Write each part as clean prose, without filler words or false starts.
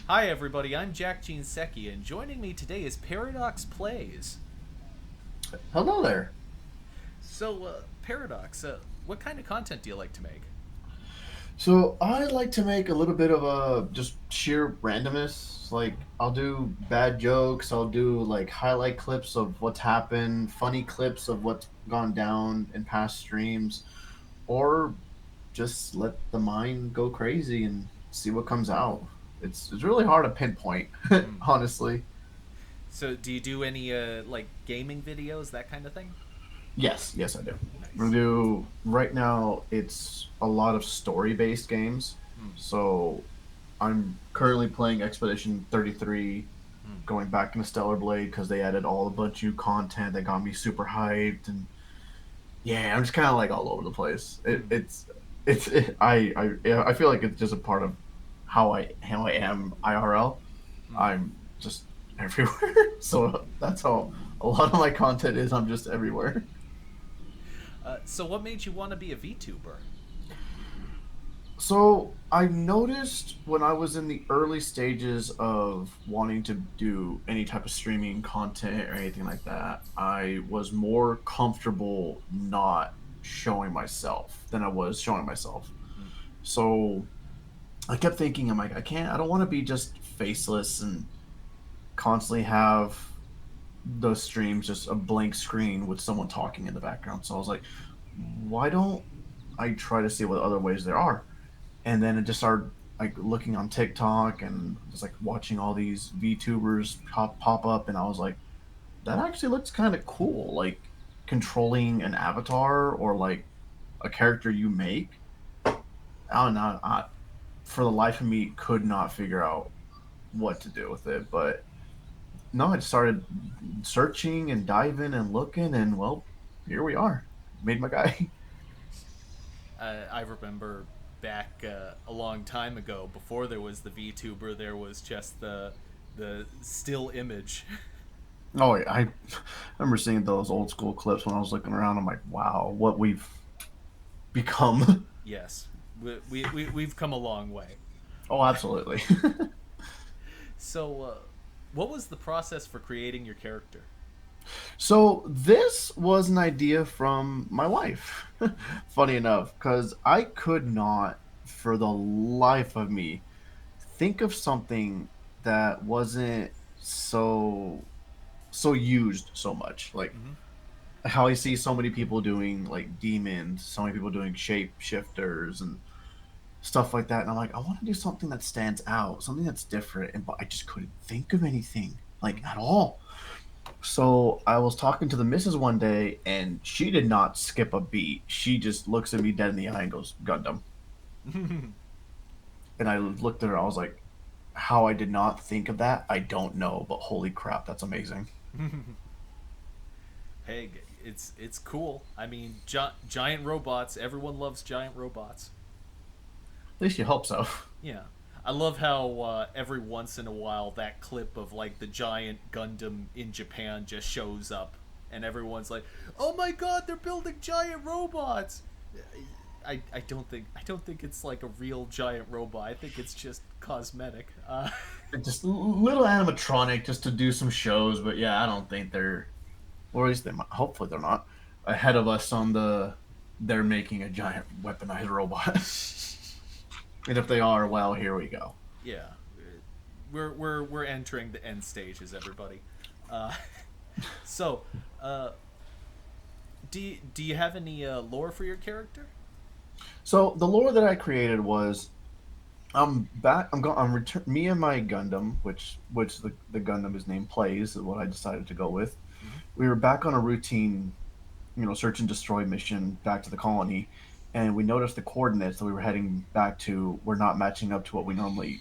Hi everybody, I'm Jack Jinseki, and joining me today is Paradox Plays. Hello there. Paradox, what kind of content do you like to make? So I like to make a little bit of a just sheer randomness. Like I'll do bad jokes, I'll do like highlight clips of what's happened, funny clips of what's gone down in past streams, or just let the mind go crazy and see what comes out. It's really hard to pinpoint, Hmm. honestly. So, do you do any like gaming videos, that kind of thing? Yes, I do. I Nice. do right now. It's a lot of story-based games. Hmm. So I'm currently playing Expedition 33, Hmm. going back into Stellar Blade because they added all a bunch of new content that got me super hyped, and yeah, I'm just kind of like all over the place. Hmm. I feel like it's just a part of how I am IRL. Hmm. I'm just everywhere, so that's how a lot of my content is. I'm just everywhere. So, what made you want to be a VTuber? So I noticed when I was in the early stages of wanting to do any type of streaming content or anything like that, I was more comfortable not showing myself than I was showing myself. Hmm. So I kept thinking, I'm like, I don't want to be just faceless and constantly have the streams just a blank screen with someone talking in the background. So I was like, why don't I try to see what other ways there are? And then it just started like looking on TikTok and just like watching all these VTubers pop up, and I was like, that actually looks kind of cool. Like controlling an avatar or like a character you make. I don't know. For the life of me, could not figure out what to do with it. But no, I just started searching and diving and looking, and well, here we are. Made my guy. I remember back a long time ago, before there was the VTuber, there was just the still image. Oh, yeah, I remember seeing those old school clips when I was looking around. I'm like, wow, what we've become. Yes, we've come a long way. Oh, absolutely. So, what was the process for creating your character? So this was an idea from my wife. Mm-hmm. Funny enough, because I could not, for the life of me, think of something that wasn't so used so much. Like Mm-hmm. how I see so many people doing like demons, so many people doing shapeshifters and stuff like that. And I'm like, I want to do something that stands out, something that's different. And but I just couldn't think of anything like at all. So I was talking to the missus one day, and she did not skip a beat. She just looks at me dead in the eye and goes, "Gundam." Mm-hmm. And I looked at her. I was like, "How I did not think of that, I don't know. But holy crap, that's amazing." Hey, it's cool. I mean, giant robots. Everyone loves giant robots. At least you hope so. Yeah, I love how every once in a while that clip of like the giant Gundam in Japan just shows up, and everyone's like, "Oh my God, they're building giant robots." I don't think it's like a real giant robot. I think it's just cosmetic. Just little animatronic just to do some shows, but yeah, I don't think they're, or at least they might, hopefully they're not ahead of us on the. They're making a giant weaponized robot, and if they are, well, here we go. Yeah, we're entering the end stages, everybody. Uh, so, uh, do you have any lore for your character? So the lore that I created was I'm back. I'm going. I'm return. Me and my Gundam, which the Gundam is named Plays, is what I decided to go with. Mm-hmm. We were back on a routine, search and destroy mission back to the colony, and we noticed the coordinates that we were heading back to were not matching up to what we normally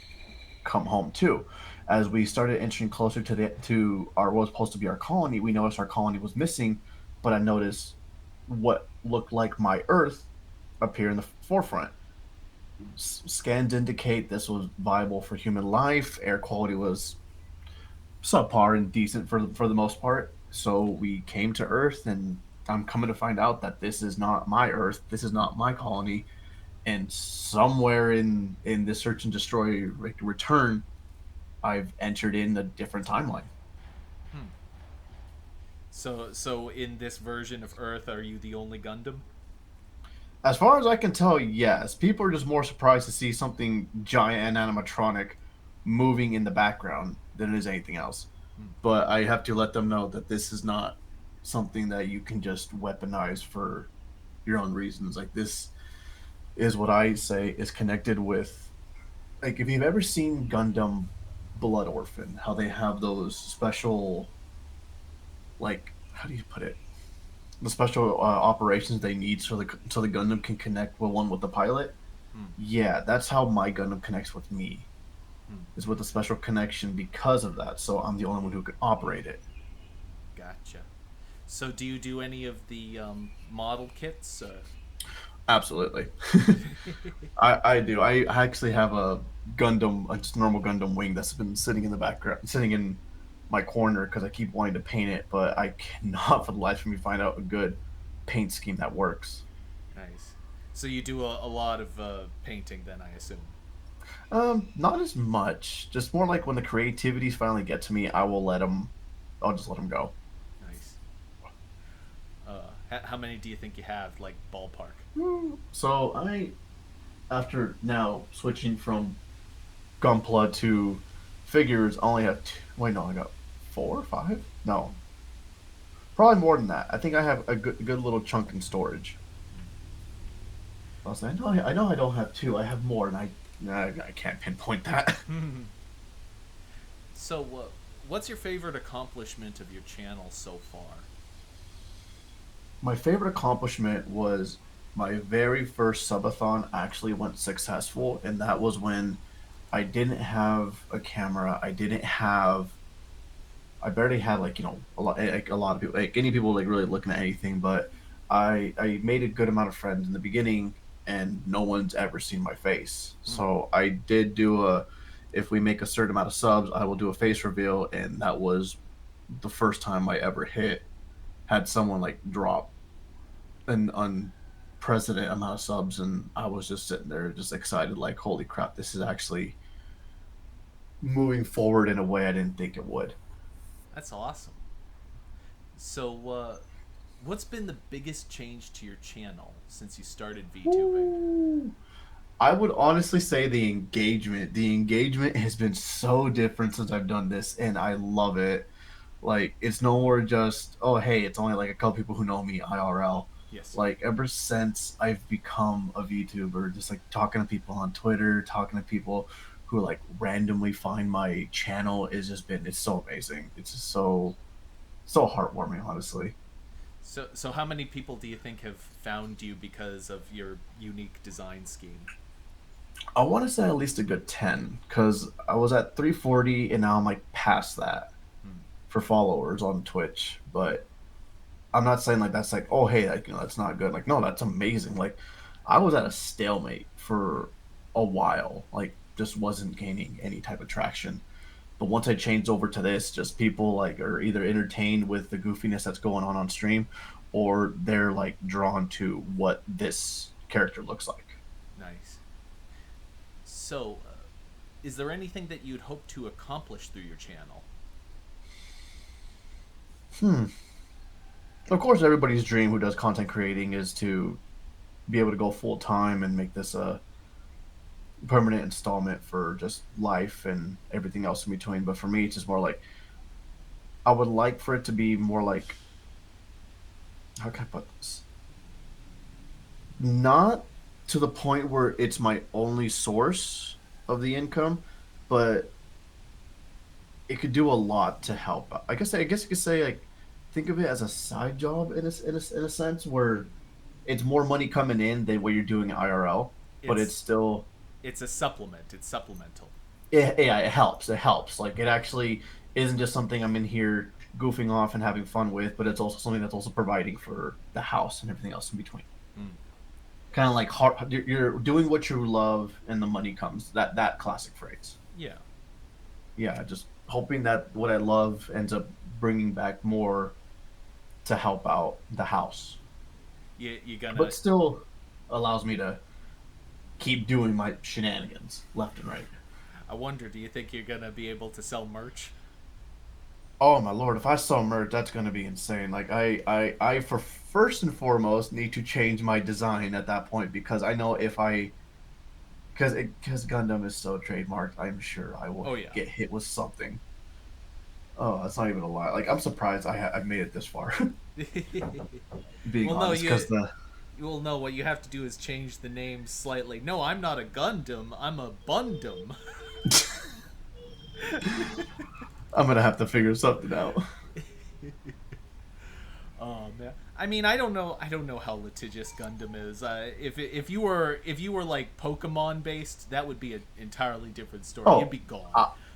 come home to. As we started inching closer to our what was supposed to be our colony, we noticed our colony was missing, but I noticed what looked like my Earth appear in the forefront. Scans indicate this was viable for human life. Air quality was subpar and decent for the most part. So we came to Earth, and I'm coming to find out that this is not my Earth. This is not my colony. And somewhere in this search and destroy return, I've entered in a different timeline. Hmm. So in this version of Earth, are you the only Gundam? As far as I can tell, yes. People are just more surprised to see something giant and animatronic moving in the background than it is anything else. Hmm. But I have to let them know that this is not something that you can just weaponize for your own reasons. Like, this is what I say is connected with, like, if you've ever seen Gundam Blood Orphan, how they have those special, like, how do you put it? The special operations they need so the Gundam can connect with one with the pilot. Hmm. Yeah, that's how my Gundam connects with me. Hmm. Is with a special connection because of that. So I'm the only one who can operate it. Gotcha. So do you do any of the model kits? Absolutely. I do. I actually have a Gundam, a just normal Gundam wing that's been sitting in the background, sitting in my corner because I keep wanting to paint it, but I cannot for the life of me find out a good paint scheme that works. Nice. So you do a lot of painting then, I assume. Not as much. Just more like when the creativities finally get to me, I will let them. I'll just let them go. Nice. How many do you think you have, like ballpark? So after now switching from Gunpla to figures, I only have two. Wait, no, I got four, five. No, probably more than that. I think I have a good little chunk in storage. I was like, I know I don't have two. I have more, and I can't pinpoint that. So, what's your favorite accomplishment of your channel so far? My favorite accomplishment was my very first subathon actually went successful, and that was when I didn't have a camera. I barely had, like, a lot of people, like any people like really looking at anything, but I made a good amount of friends in the beginning, and no one's ever seen my face. Hmm. So I did do a, if we make a certain amount of subs, I will do a face reveal, and that was the first time I ever had someone like drop an unprecedented amount of subs, and I was just sitting there just excited, like, holy crap, this is actually moving forward in a way I didn't think it would. That's awesome. So, what's been the biggest change to your channel since you started VTubing? Ooh. I would honestly say the engagement. The engagement has been so different since I've done this, and I love it. Like, it's no more just, oh hey, it's only like a couple people who know me IRL. Yes. Like, ever since I've become a VTuber, just like talking to people on Twitter, talking to people who like randomly find my channel is just been, it's so amazing. It's just so heartwarming, honestly. So how many people do you think have found you because of your unique design scheme? I want to say at least a good 10 because I was at 340 and now I'm like past that Hmm. for followers on Twitch. But I'm not saying like that's like, oh hey, like, that's not good. Like, no, that's amazing. Like, I was at a stalemate for a while, like just wasn't gaining any type of traction. But once I changed over to this, just people like are either entertained with the goofiness that's going on stream, or they're like drawn to what this character looks like. Nice. So, is there anything that you'd hope to accomplish through your channel? Hmm. Of course, everybody's dream who does content creating is to be able to go full time and make this a permanent installment for just life and everything else in between. But for me, it's just more like I would like for it to be more like, how can I put this? Not to the point where it's my only source of the income, but it could do a lot to help. I guess you could say, like, think of it as a side job in a sense where it's more money coming in than what you're doing IRL, but it's It's still, it's a supplement. It's supplemental. yeah, it helps. It helps. Like, it actually isn't just something I'm in here goofing off and having fun with, but it's also something that's also providing for the house and everything else in between. Hmm. Kind of like you're doing what you love and the money comes. That classic phrase. Yeah. Yeah, just hoping that what I love ends up bringing back more to help out the house, You gonna but still allows me to keep doing my shenanigans left and right. I wonder, do you think you're gonna be able to sell merch? Oh my lord, if I sell merch, that's gonna be insane. Like I for first and foremost need to change my design at that point because I know if I because Gundam is so trademarked, I'm sure I will Oh yeah. get hit with something. Oh, that's not even a lie. Like I'm surprised I've made it this far. Being Well, no, honest, because you will know what you have to do is change the name slightly. No, I'm not a Gundam. I'm a Bundam. I'm gonna have to figure something out. Oh man. I mean, I don't know. I don't know how litigious Gundam is. If you were like Pokemon based, that would be an entirely different story. You'd Oh, be gone.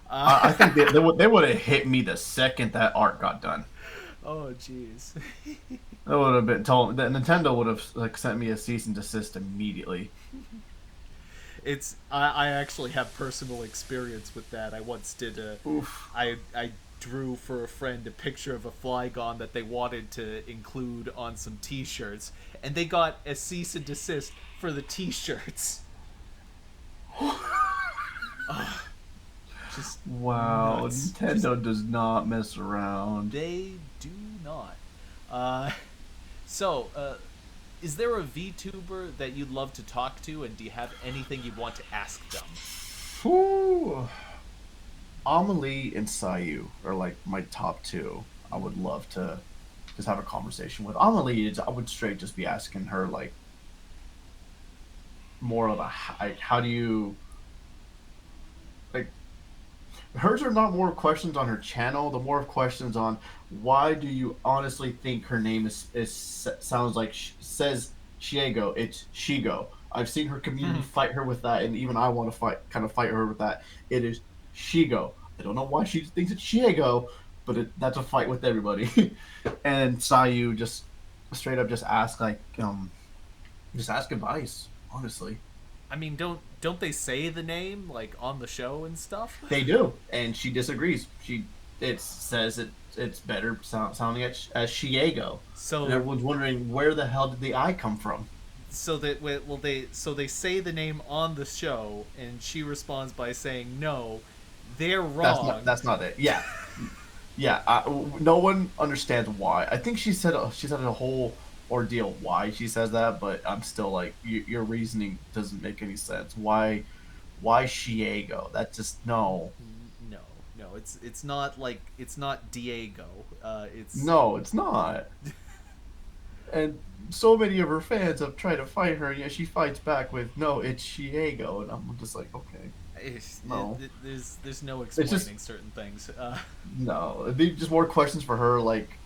I, I think they would have hit me the second that art got done. Oh jeez. That would have been told that Nintendo would have like sent me a cease and desist immediately. I actually have personal experience with that. I once did a Oof. I drew for a friend a picture of a Flygon that they wanted to include on some T-shirts, and they got a cease and desist for the T-shirts. Ugh, just Wow, nuts. Just Nintendo does not mess around. they do not. Uh, so, is there a VTuber that you'd love to talk to, and do you have anything you want to ask them? Whew. Amelie and Sayu are like my top two. I would love to just have a conversation with Amelie. I would straight just be asking her like more of a like, how do you like hers are not more questions on her channel, the more questions on why do you honestly think her name is sounds like says Shiego, it's Shigo. I've seen her community fight her with that, and even I want to fight her with that. It is Shigo. I don't know why she thinks it's Shiego, but that's a fight with everybody. And Sayu just straight up just ask like just ask advice. Honestly, I mean, don't they say the name like on the show and stuff? they do, and she disagrees. It says it's better sounding as Shiego, and So everyone's wondering where the hell did the I come from. they say the name on the show, and she responds by saying no, they're wrong. That's not it. Yeah, yeah. No one understands why. I think she said a whole ordeal why she says that, but I'm still like your reasoning doesn't make any sense. Why Shiego? That just no. No, no, it's not like it's not Diego. It's No, it's not. And so many of her fans have tried to fight her, and yet she fights back with, "No, it's Shiego," and I'm just like, okay, no. there's no It's just explaining certain things. no. It'd be just more questions for her, like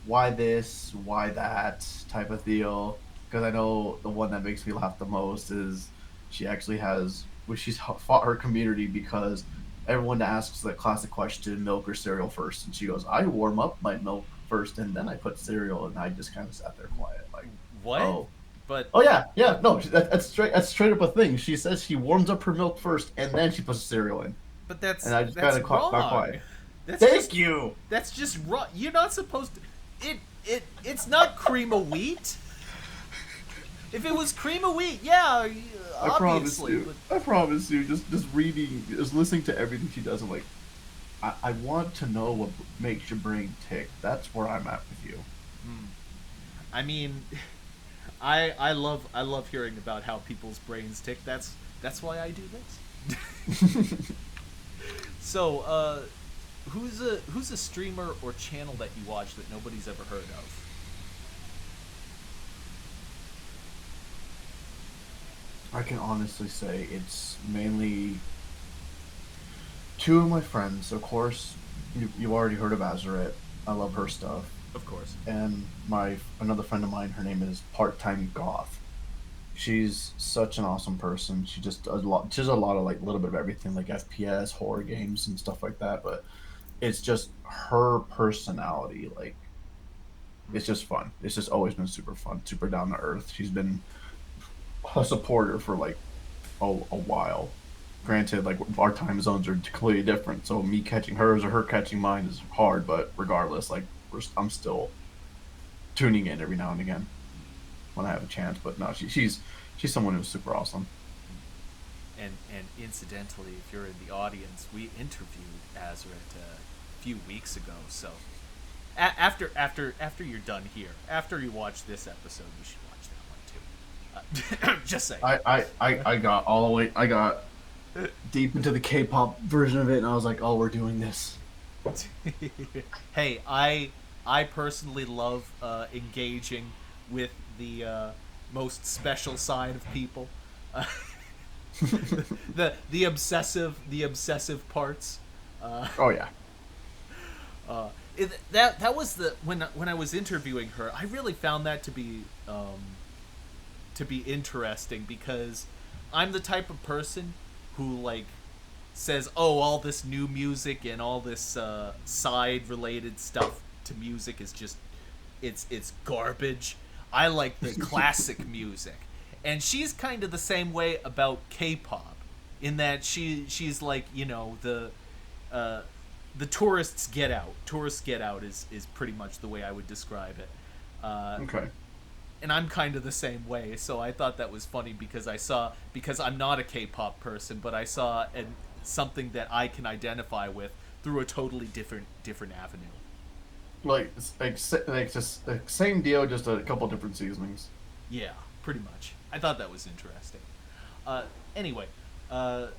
why this, why that type of deal. Because I know the one that makes me laugh the most is she actually has, well, she's fought her community because everyone asks the classic question, milk or cereal first, and she goes, "I warm up my milk first, and then I put cereal," and I just kind of sat there quiet, like, What? oh. But Oh yeah, yeah, no, that's straight up a thing. She says she warms up her milk first, and then she puts the cereal in, but and I just kind that's of got wrong. quiet. That's Thank just you. that's just wrong. You're not supposed to. It's not cream of wheat. If it was cream of wheat, yeah, I promise obviously. you. I promise you. Just reading, just listening to everything she does. I'm like, I want to know what makes your brain tick. That's where I'm at with you. I mean, I love hearing about how people's brains tick. That's why I do this. So, who's a streamer or channel that you watch that nobody's ever heard of? I can honestly say it's mainly two of my friends. Of course, you already heard of Azeret. I love her stuff. Of course. And my another friend of mine. Her name is Part Time Goth. She's such an awesome person. She just does a lot. She does a lot of like a little bit of everything, like FPS, horror games, and stuff like that. But it's just her personality. Like it's just fun. It's just always been super fun, super down to earth. She's been a supporter for like a while. Granted, like our time zones are completely different, so me catching hers or her catching mine is hard. But regardless, like I'm still tuning in every now and again when I have a chance. But no, she's someone who's super awesome. and incidentally, if you're in the audience, we interviewed Azret a few weeks ago. So after you're done here, after you watch this episode, you should watch that one too. Just saying. I got all the way. I got deep into the K-pop version of it, and I was like, "Oh, we're doing this." Hey, I personally love engaging with the most special side of people. Uh, the obsessive parts. Oh yeah. That was the when I was interviewing her, I really found that to be interesting because I'm the type of person who like says, "Oh, all this new music and all this side related stuff to music is just it's garbage. I like the classic music." And she's kind of the same way about K-pop in that she's like, the tourists get out. Tourists get out is pretty much the way I would describe it. Okay. And I'm kind of the same way. So I thought that was funny because because I'm not a K-pop person, but I saw something that I can identify with through a totally different avenue. Like just same deal, just a couple different seasonings. Yeah, pretty much. I thought that was interesting. Anyway, I'm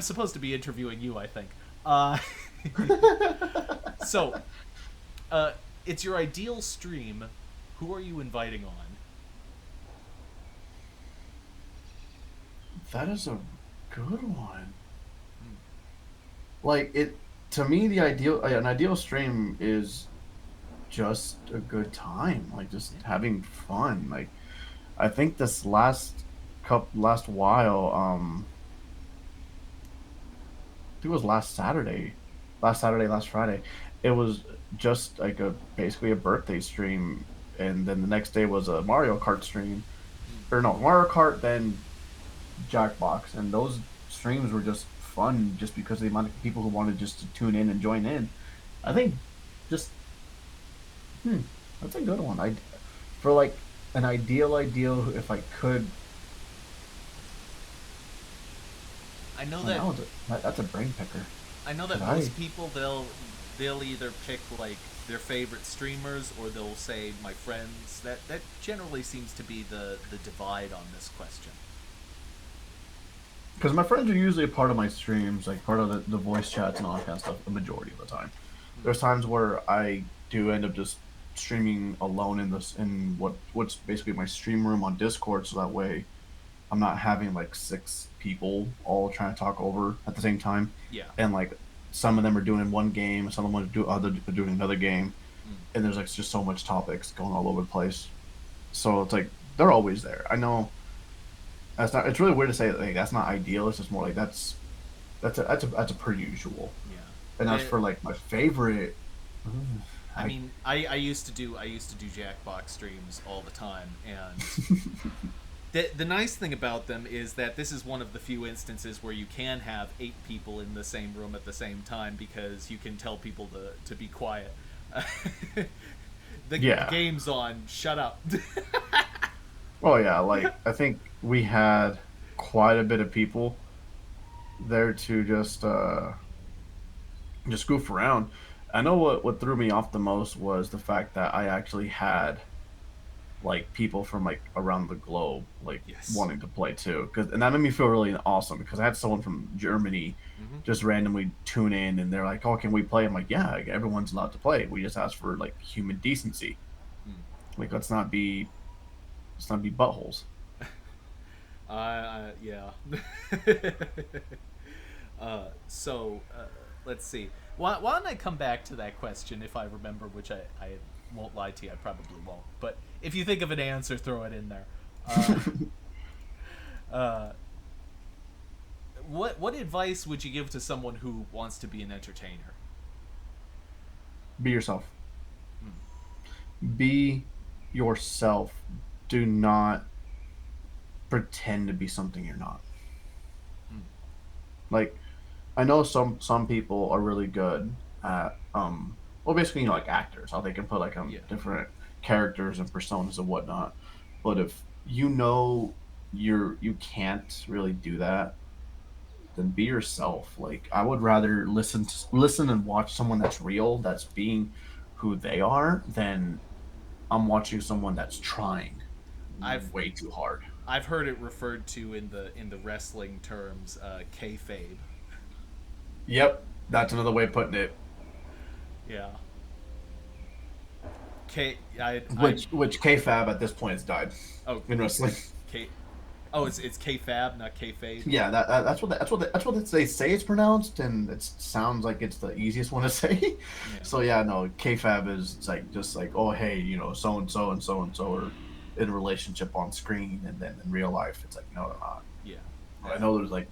supposed to be interviewing you, I think. So, it's your ideal stream. Who are you inviting on? That is a good one. Like it to me, the ideal an ideal stream is just a good time, like just having fun. Like I think this last while, I think it was last Friday. It was just like a basically a birthday stream, and then the next day was a Mario Kart stream, or no Mario Kart, then Jackbox, and those streams were just fun just because of the amount of people who wanted just to tune in and join in. I think just that's a good one. I for like an ideal if I could. I know Man, that that's a brain picker. I know Could that I? most people they'll either pick like their favorite streamers or they'll say my friends. That generally seems to be the divide on this question. Because my friends are usually a part of my streams, like part of the voice chats and all that kind of stuff, the majority of the time. Hmm. There's times where I do end up just streaming alone in what's basically my stream room on Discord, so that way I'm not having like six people all trying to talk over at the same time, Yeah. and like some of them are doing one game, some of them are doing another game, Hmm. and there's like just so much topics going all over the place. So it's like they're always there. I know that's not. It's really weird to say that, like, that's not ideal. It's just more like that's a per usual. And Yeah. as for like my favorite, mm, I I mean, I used to do Jackbox streams all the time, and the nice thing about them is that this is one of the few instances where you can have 8 people in the same room at the same time because you can tell people to be quiet. The yeah. game's on. Shut up. Oh yeah, like I think we had quite a bit of people there to just goof around. I know what threw me off the most was the fact that I actually had like people from like around the globe like Yes. wanting to play too, and that made me feel really awesome because I had someone from Germany Hmm. just randomly tune in and they're like, "Oh, can we play?" I'm like, "Yeah, like, everyone's allowed to play. We just ask for like human decency. Like let's not be buttholes." Yeah. Let's see. Why don't I come back to that question if I remember, which I won't lie to you, I probably won't. But if you think of an answer, throw it in there. Uh, uh, what advice would you give to someone who wants to be an entertainer? Be yourself. Hmm. Be yourself. Do not pretend to be something you're not. Hmm. Like I know some people are really good at well basically like actors, how they can put like Yeah. different characters and personas and whatnot. But if you know you can't really do that, then be yourself. Like I would rather listen and watch someone that's real, that's being who they are, than I'm watching someone that's trying I've way too hard. I've heard it referred to in the wrestling terms, kayfabe. Yep, that's another way of putting it. Yeah. I Which kfab at this point has died oh in wrestling. K oh it's kayfab, not kayfabe. Yeah, that's what they say it's pronounced, and it sounds like it's the easiest one to say. Yeah. So yeah, no, kfab is it's like just like, oh hey, you know, so and so and so and so are in a relationship on screen, and then in real life it's like no, they're not. Yeah. I know there's like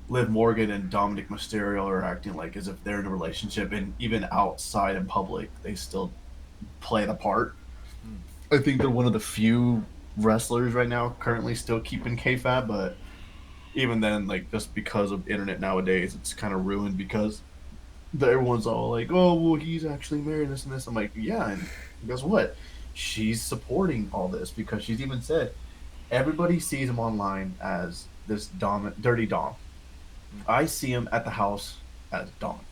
Liv Morgan and Dominic Mysterio are acting like as if they're in a relationship, and even outside in public, they still play the part. Hmm. I think they're one of the few wrestlers right now currently still keeping kayfabe, but even then, like just because of internet nowadays, it's kind of ruined because everyone's all like, "Oh, well, he's actually married this and this." I'm like, "Yeah," and guess what? She's supporting all this because she's even said everybody sees him online as this dirty Dom. Hmm. I see him at the house as Dominic.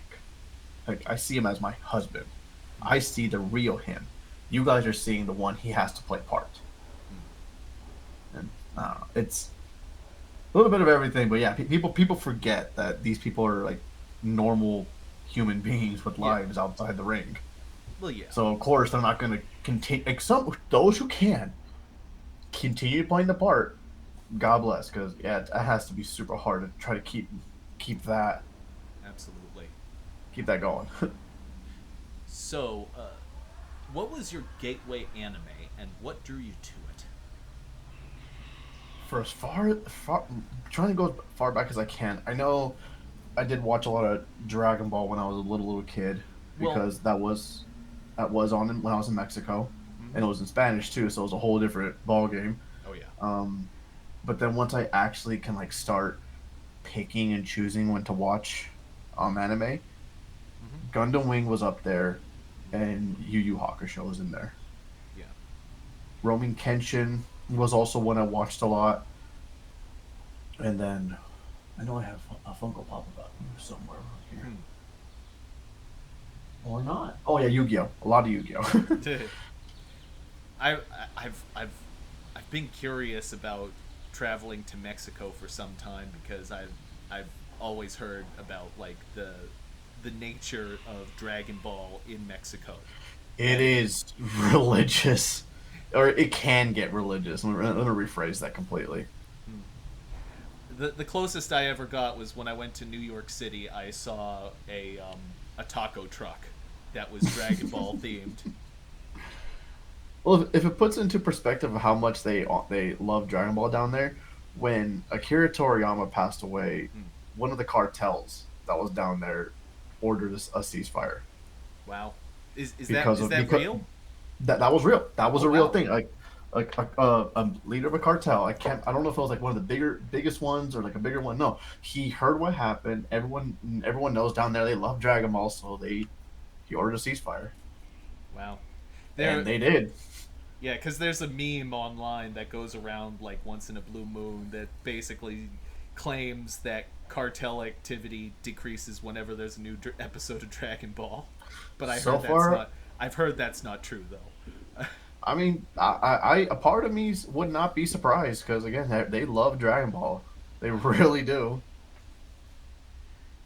Like I see him as my husband. Hmm. I see the real him. You guys are seeing the one he has to play part. Hmm. And I don't know. It's a little bit of everything, but yeah, people forget that these people are like normal human beings with Yeah. lives outside the ring. Well, yeah. So of course they're not going to continue. Like some those who can continue playing the part. God bless, because yeah, it has to be super hard to try to keep that Absolutely. keep that going. So, what was your gateway anime, and what drew you to it? For as far trying to go as far back as I can. I know I did watch a lot of Dragon Ball when I was a little kid Well, because that was on when I was in Mexico, mhm. and it was in Spanish too, so it was a whole different ball game. Oh yeah. Um, but then once I actually can like start picking and choosing when to watch anime, Hmm. Gundam Wing was up there, and Yu Yu Hakusho was in there. Yeah. Roman Kenshin was also one I watched a lot, and then I know I have a Funko Pop about you somewhere around here. Hmm. Or not. Oh yeah, Yu-Gi-Oh! A lot of Yu-Gi-Oh! I, I've been curious about traveling to Mexico for some time because I've always heard about like the nature of Dragon Ball in Mexico, It and is religious, or it can get religious. Let me rephrase that completely. the closest I ever got was when I went to New York City. I saw a taco truck that was Dragon Ball themed. Well, if it puts into perspective of how much they love Dragon Ball down there, when Akira Toriyama passed away, Hmm. one of the cartels that was down there ordered a ceasefire Wow, because is of that because real? that was real. That was Oh a real wow. thing. Like a leader of a cartel. I don't know if it was like one of the biggest ones or like a bigger one. No, he heard what happened. Everyone knows down there they love Dragon Ball, so he ordered a ceasefire, Wow. and There, they did. yeah, because there's a meme online that goes around like once in a blue moon that basically claims that cartel activity decreases whenever there's a new episode of Dragon Ball. But I So heard that's far, not. I've heard that's not true though. I mean, a part of me would not be surprised because again, they love Dragon Ball. They really do.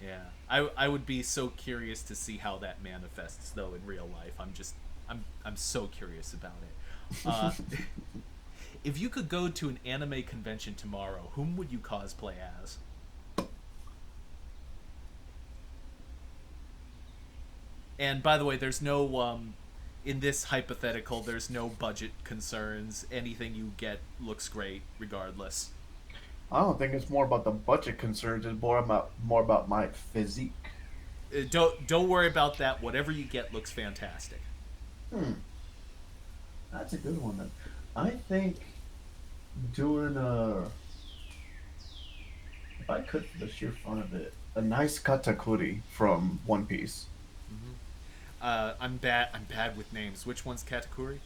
Yeah, I would be so curious to see how that manifests though in real life. I'm so curious about it. If you could go to an anime convention tomorrow, whom would you cosplay as? And by the way, there's no in this hypothetical, there's no budget concerns. Anything you get looks great, regardless. I don't think it's more about the budget concerns. It's more about my physique. Don't worry about that. Whatever you get looks fantastic. Hmm, that's a good one then. I think doing if I could for the sheer fun of it, a nice katakuri from One Piece. I'm bad. I'm bad with names. Which one's Katakuri?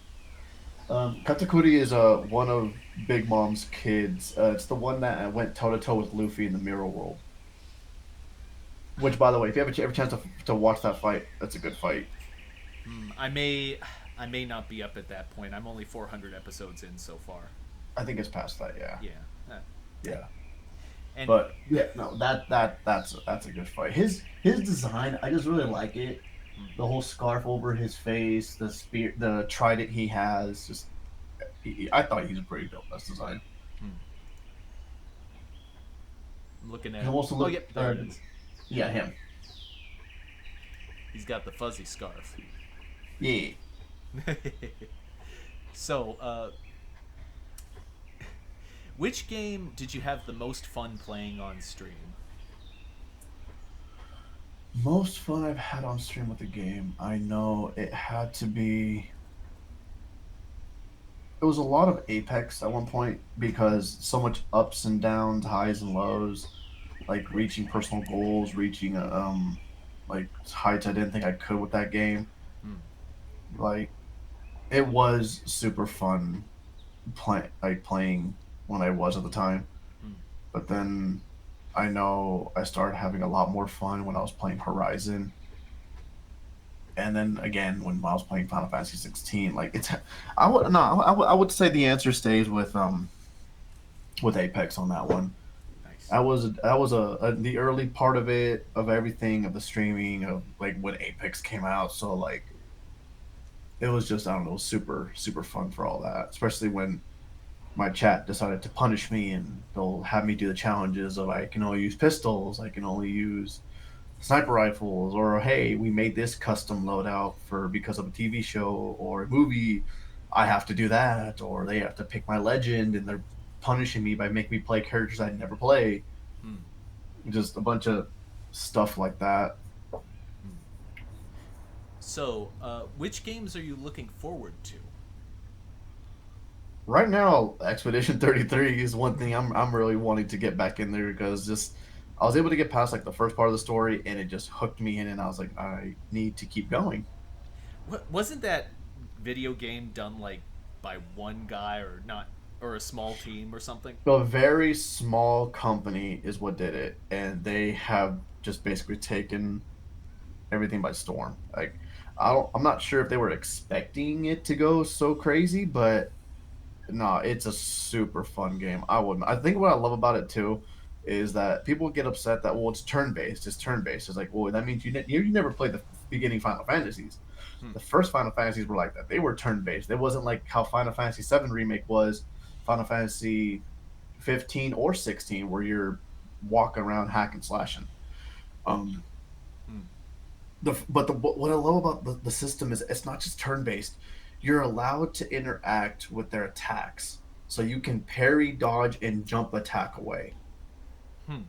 Katakuri is one of Big Mom's kids. It's the one that went toe to toe with Luffy in the Mirror World. Which, by the way, if you have a chance to watch that fight, that's a good fight. I may not be up at that point. I'm only 400 episodes in so far. I think it's past that. Yeah, Yeah. Eh. yeah. And But yeah, no, that's a good fight. His design, I just really like it. The whole scarf over his face, the spear, the trident he has. Just, I thought he was pretty dope. That's design. I'm looking He at. also Oh, look, yep, there it is. yeah, him. He's got the fuzzy scarf. Yeah. So, which game did you have the most fun playing on stream? Most fun I've had on stream with the game, I know it had to be. It was a lot of Apex at one point because so much ups and downs, highs and lows, like reaching personal goals, reaching like heights I didn't think I could with that game. Hmm. Like it was super fun playing when I was at the time. Hmm. But then I know I started having a lot more fun when I was playing Horizon, and then again when I was playing Final Fantasy 16. Like it's, I would no, I would say the answer stays with Apex on that one. Nice. That was the early part of it, of everything, of the streaming, of like when Apex came out. So like it was just, I don't know, super fun for all that, especially when my chat decided to punish me and they'll have me do the challenges of I can only use pistols, I can only use sniper rifles, or hey, we made this custom loadout for because of a TV show or a movie, I have to do that, or they have to pick my legend and they're punishing me by making me play characters I'd never play. Hmm. Just a bunch of stuff like that. Hmm. So, which games are you looking forward to? Right now, Expedition 33 is one thing I'm really wanting to get back in there because just I was able to get past like the first part of the story and it just hooked me in and I was like I need to keep going. Wasn't that video game done like by one guy or not, or a small team or something? A very small company is what did it, and they have just basically taken everything by storm. Like I'm not sure if they were expecting it to go so crazy, but no, it's a super fun game. I wouldn't. I think what I love about it too is that people get upset that well, it's turn based. It's turn based. It's like, well, that means you never played the beginning Final Fantasies. Hmm. The first Final Fantasies were like that. They were turn based. It wasn't like how Final Fantasy VII remake was. Final Fantasy 15 or 16, where you're walking around hacking slashing. Um, Hmm. what I love about the system is it's not just turn based. You're allowed to interact with their attacks, so you can parry, dodge, and jump attack away, Hmm.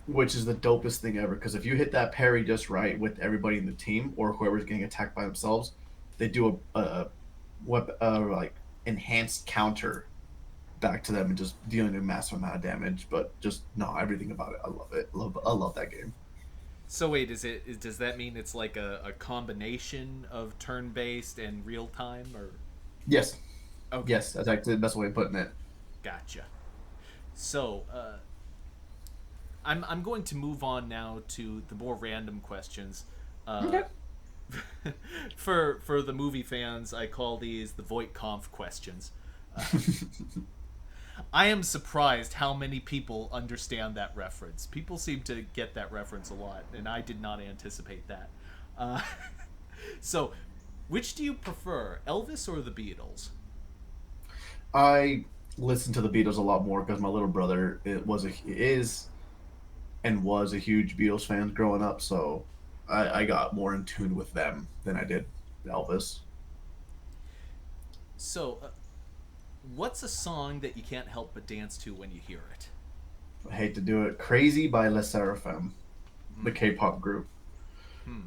which is the dopest thing ever. Because if you hit that parry just right with everybody in the team or whoever's getting attacked by themselves, they do like enhanced counter back to them and just dealing a massive amount of damage. But just no, everything about it, I love it. I love that game. So wait, does that mean it's like a combination of turn-based and real-time, or? Yes, Okay, yes, that's actually the best way of putting it. gotcha. So, I'm going to move on now to the more random questions. Uh, Okay. for the movie fans, I call these the Voight-Kampf questions. I am surprised how many people understand that reference. People seem to get that reference a lot, and I did not anticipate that. Uh, so, which do you prefer, Elvis or the Beatles? I listen to the Beatles a lot more because my little brother is and was a huge Beatles fan growing up, so I got more in tune with them than I did Elvis. So, what's a song that you can't help but dance to when you hear it? I hate to do it. Crazy by Les Seraphim, the Hmm. K-pop group. Hmm.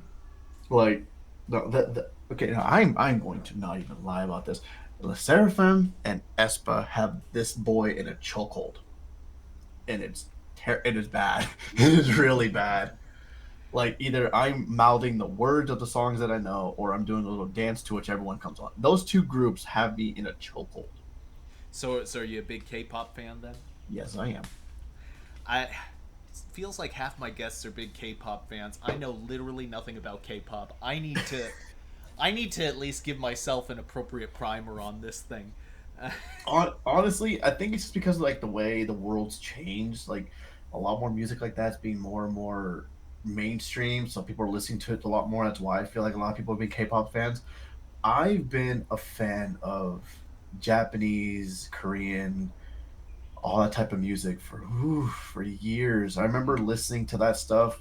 Like, no, okay, now I'm going to not even lie about this. Les Seraphim and Espa have this boy in a chokehold, and it is bad. It is really bad. Like either I'm mouthing the words of the songs that I know, or I'm doing a little dance to which everyone comes on. Those two groups have me in a chokehold. So are you a big K-pop fan then? Yes, I am. I feels like half my guests are big K-pop fans. I know literally nothing about K-pop. I need to at least give myself an appropriate primer on this thing. Honestly, I think it's just because of, like the way the world's changed. Like a lot more music like that's being more and more mainstream, so people are listening to it a lot more. That's why I feel like a lot of people have been K-pop fans. I've been a fan of Japanese, Korean, all that type of music for years. I remember listening to that stuff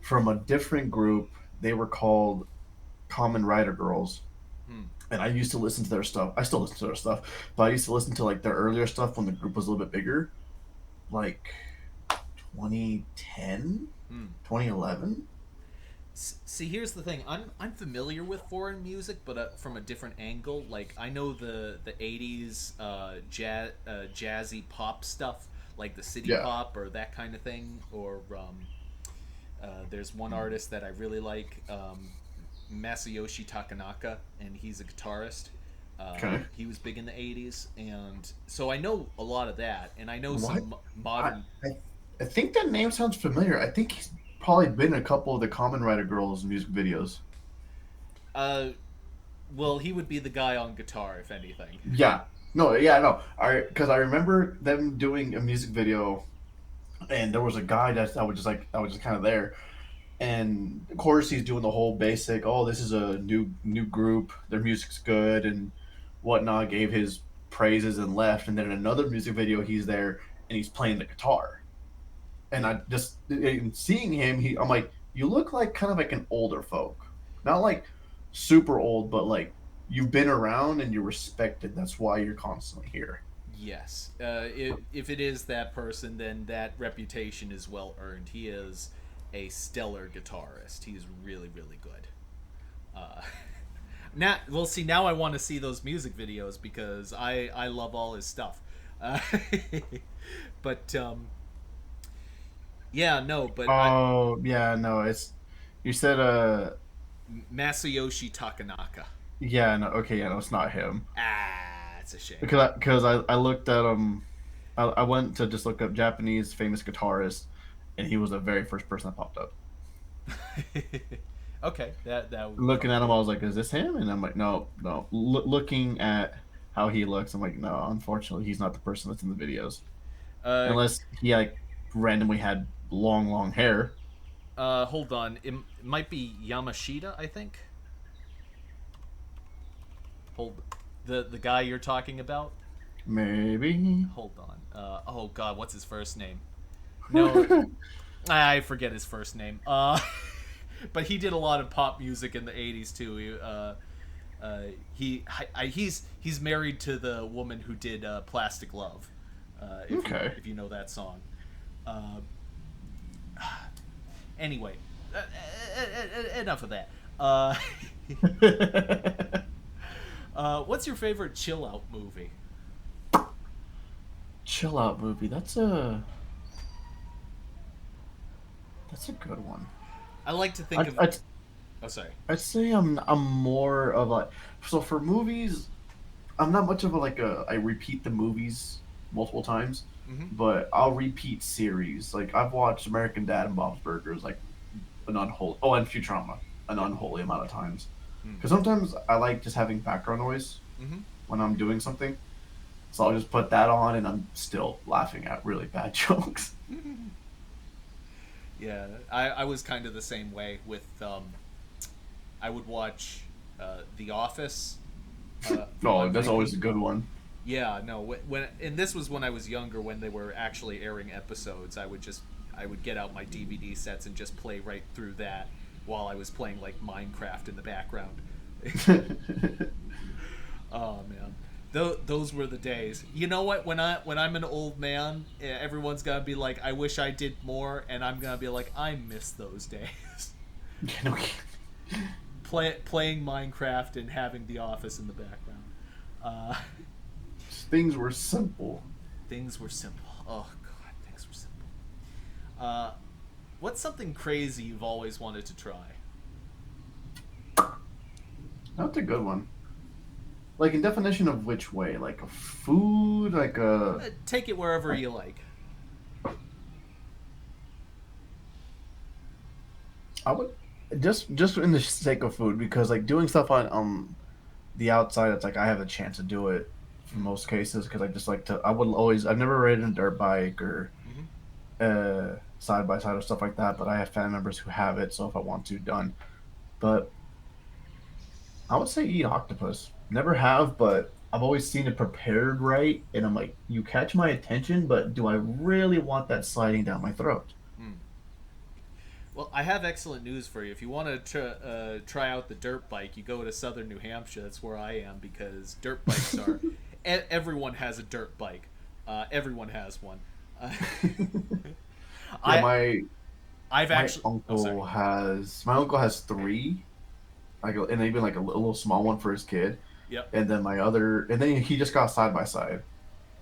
from a different group. They were called Common Rider Girls, Hmm. and I used to listen to their stuff. I still listen to their stuff, but I used to listen to like their earlier stuff when the group was a little bit bigger, like 2010, Hmm. 2011. See, here's the thing. I'm familiar with foreign music, but from a different angle. Like I know the '80s jazzy pop stuff, like the city Yeah. pop or that kind of thing. Or there's one artist that I really like, Masayoshi Takanaka, and he's a guitarist. Okay. He was big in the '80s, and so I know a lot of that, and I know What? some I, modern. I I think that name sounds familiar. I think he's probably been in a couple of the Common Rider Girls music videos. Uh, well, he would be the guy on guitar, if anything. Yeah. No, yeah, no. Because I remember them doing a music video, and there was a guy that was just kind of there, and of course he's doing the whole basic. Oh, this is a new group. Their music's good and whatnot. Gave his praises and left, and then in another music video, he's there and he's playing the guitar. And I just in seeing him, I'm like, you look like kind of like an older folk, not like super old, but like you've been around and you're respected. That's why you're constantly here. Yes. If it is that person, then that reputation is well earned. He is a stellar guitarist. He is really, really good. Uh, now, well, see, now I want to see those music videos because I love all his stuff. Uh, but yeah, no, but Oh yeah, no, it's you said Masayoshi Takanaka. yeah, no, okay, yeah, no, it's not him Ah, it's a shame. because I looked at I went to just look up Japanese famous guitarist, and he was the very first person that popped up. Okay, that would Looking at him, probably. I was like, "Is this him?" And I'm like, "No, no." Looking at how he looks, I'm like, "No, unfortunately, he's not the person that's in the videos, Uh, unless he like randomly had long hair." Hold on. It might be Yamashita, I think. Hold the guy you're talking about. Maybe. Hold on. Oh God, what's his first name? No, I forget his first name. But he did a lot of pop music in the '80s too. He's married to the woman who did Plastic Love. Okay. If you know that song. Uh, anyway, enough of that. What's your favorite chill out movie? Chill out movie. That's a good one. I like to think I of. I Oh, sorry. I'd say I'm more of a so for movies I'm not much of a like a I repeat the movies multiple times, Mm-hmm. but I'll repeat series. Like I've watched American Dad and Bob's Burgers like an unholy and Futurama an Yep. unholy amount of times. Mm. Because sometimes I like just having background noise Mm-hmm. when I'm doing something, so I'll just put that on and I'm still laughing at really bad jokes. Yeah, I was kind of the same way with. I would watch The Office for my Oh, that's always repeat. a good one. Yeah, no, when and this was when I was younger when they were actually airing episodes. I would get out my DVD sets and just play right through that while I was playing like Minecraft in the background. Oh man, those were the days. You know what? When I'm an old man, everyone's gonna be like, "I wish I did more," and I'm gonna be like, "I miss those days." No, Playing Minecraft and having The Office in the background. Uh, things were simple. things were simple. Oh god, things were simple. Uh, What's something crazy you've always wanted to try? That's a good one. Like in definition of which way? Like a food, like a Take it wherever you like. I would just in the sake of food because like doing stuff on the outside, it's like I have a chance to do it for Mm. most cases because I just like to. I would always. I've never ridden a dirt bike or Hmm. side by side or stuff like that, but I have family members who have it, so if I want to, done. But I would say eat octopus. Never have, but I've always seen it prepared right, and I'm like, you catch my attention, but do I really want that sliding down my throat? Mm. Well, I have excellent news for you. If you want to try out the dirt bike, you go to southern New Hampshire. That's where I am because dirt bikes are. Everyone has a dirt bike. Everyone has one. Uh, Yeah, I I've actually. Oh, sorry. my uncle has three, like and even like a little small one for his kid, Yep. and then and then he just got side by side,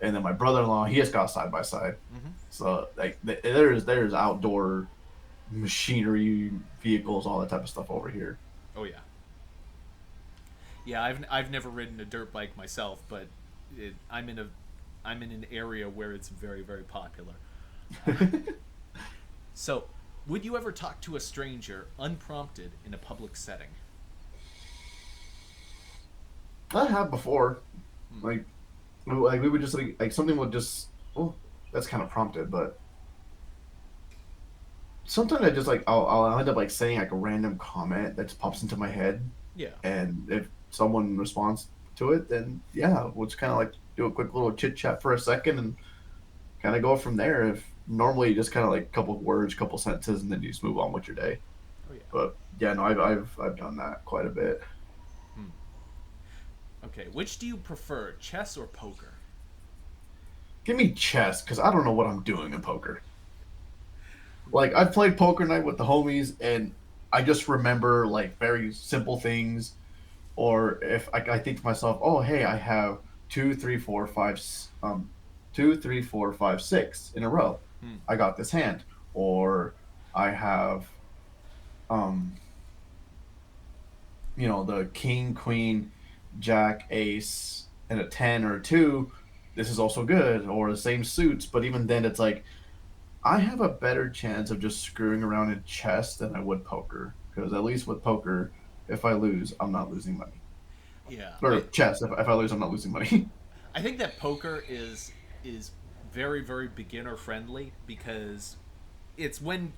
and then my brother-in-law he just got side by side. Hmm. So like there's outdoor machinery, vehicles, all that type of stuff over here. Oh yeah. Yeah, I've never ridden a dirt bike myself, but I'm in an area where it's very very popular. Uh, so, would you ever talk to a stranger unprompted in a public setting? I have before, Hmm. like we would just like something would just oh that's kind of prompted, but sometimes I just like I'll end up like saying like a random comment that just pops into my head, Yeah. and if someone responds to it, then yeah, we'll just kind of like do a quick little chit chat for a second and kind of go from there. If normally just kind of like a couple words, couple sentences, and then you just move on with your day. Oh yeah. But yeah, no, I've done that quite a bit. Hmm. Okay. Which do you prefer, chess or poker? Give me chess because I don't know what I'm doing in poker. Like I've played poker night with the homies, and I just remember like very simple things. Or if I think to myself, oh hey, I have two, three, four, five, 2, 3, 4, 5, 6 in a row. Hmm. I got this hand. Or I have um the king, queen, jack, ace, and a 10 or a 2. This is also good. Or the same suits, but even then it's like I have a better chance of just screwing around in chess than I would poker. Because at least with poker, if I lose, I'm not losing money. Yeah. Or chess, if I lose, I'm not losing money. I think that poker is very very beginner friendly because it's when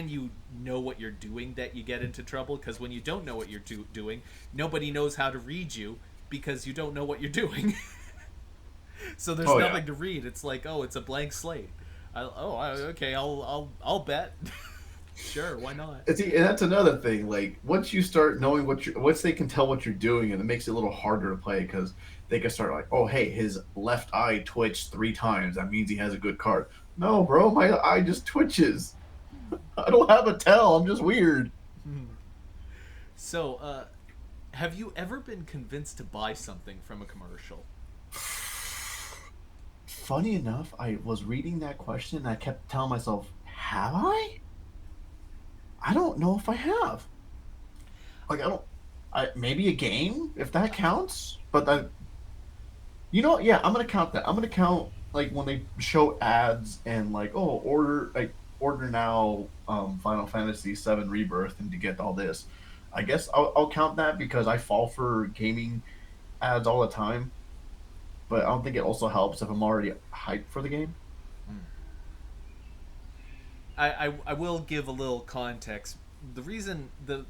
you know what you're doing that you get into trouble because when you don't know what you're doing, nobody knows how to read you because you don't know what you're doing. So there's Oh yeah. nothing to read. It's like, oh, it's a blank slate. Okay, I'll bet. Sure, why not? See, and that's another thing. Like once you start knowing once they can tell what you're doing, and it makes it a little harder to play because they can start like, oh hey, his left eye twitched 3 times. That means he has a good card. No, bro, my eye just twitches. I don't have a tell. I'm just weird. So, have you ever been convinced to buy something from a commercial? Funny enough, I was reading that question and I kept telling myself, have I? I don't know if I have. Like I don't. I maybe a game if that counts, but yeah, I'm gonna count that. I'm gonna count like when they show ads and like order now Final Fantasy VII Rebirth and to get all this. I guess I'll count that because I fall for gaming ads all the time. But I don't think it also helps if I'm already hyped for the game. Hmm. I will give a little context. The reason the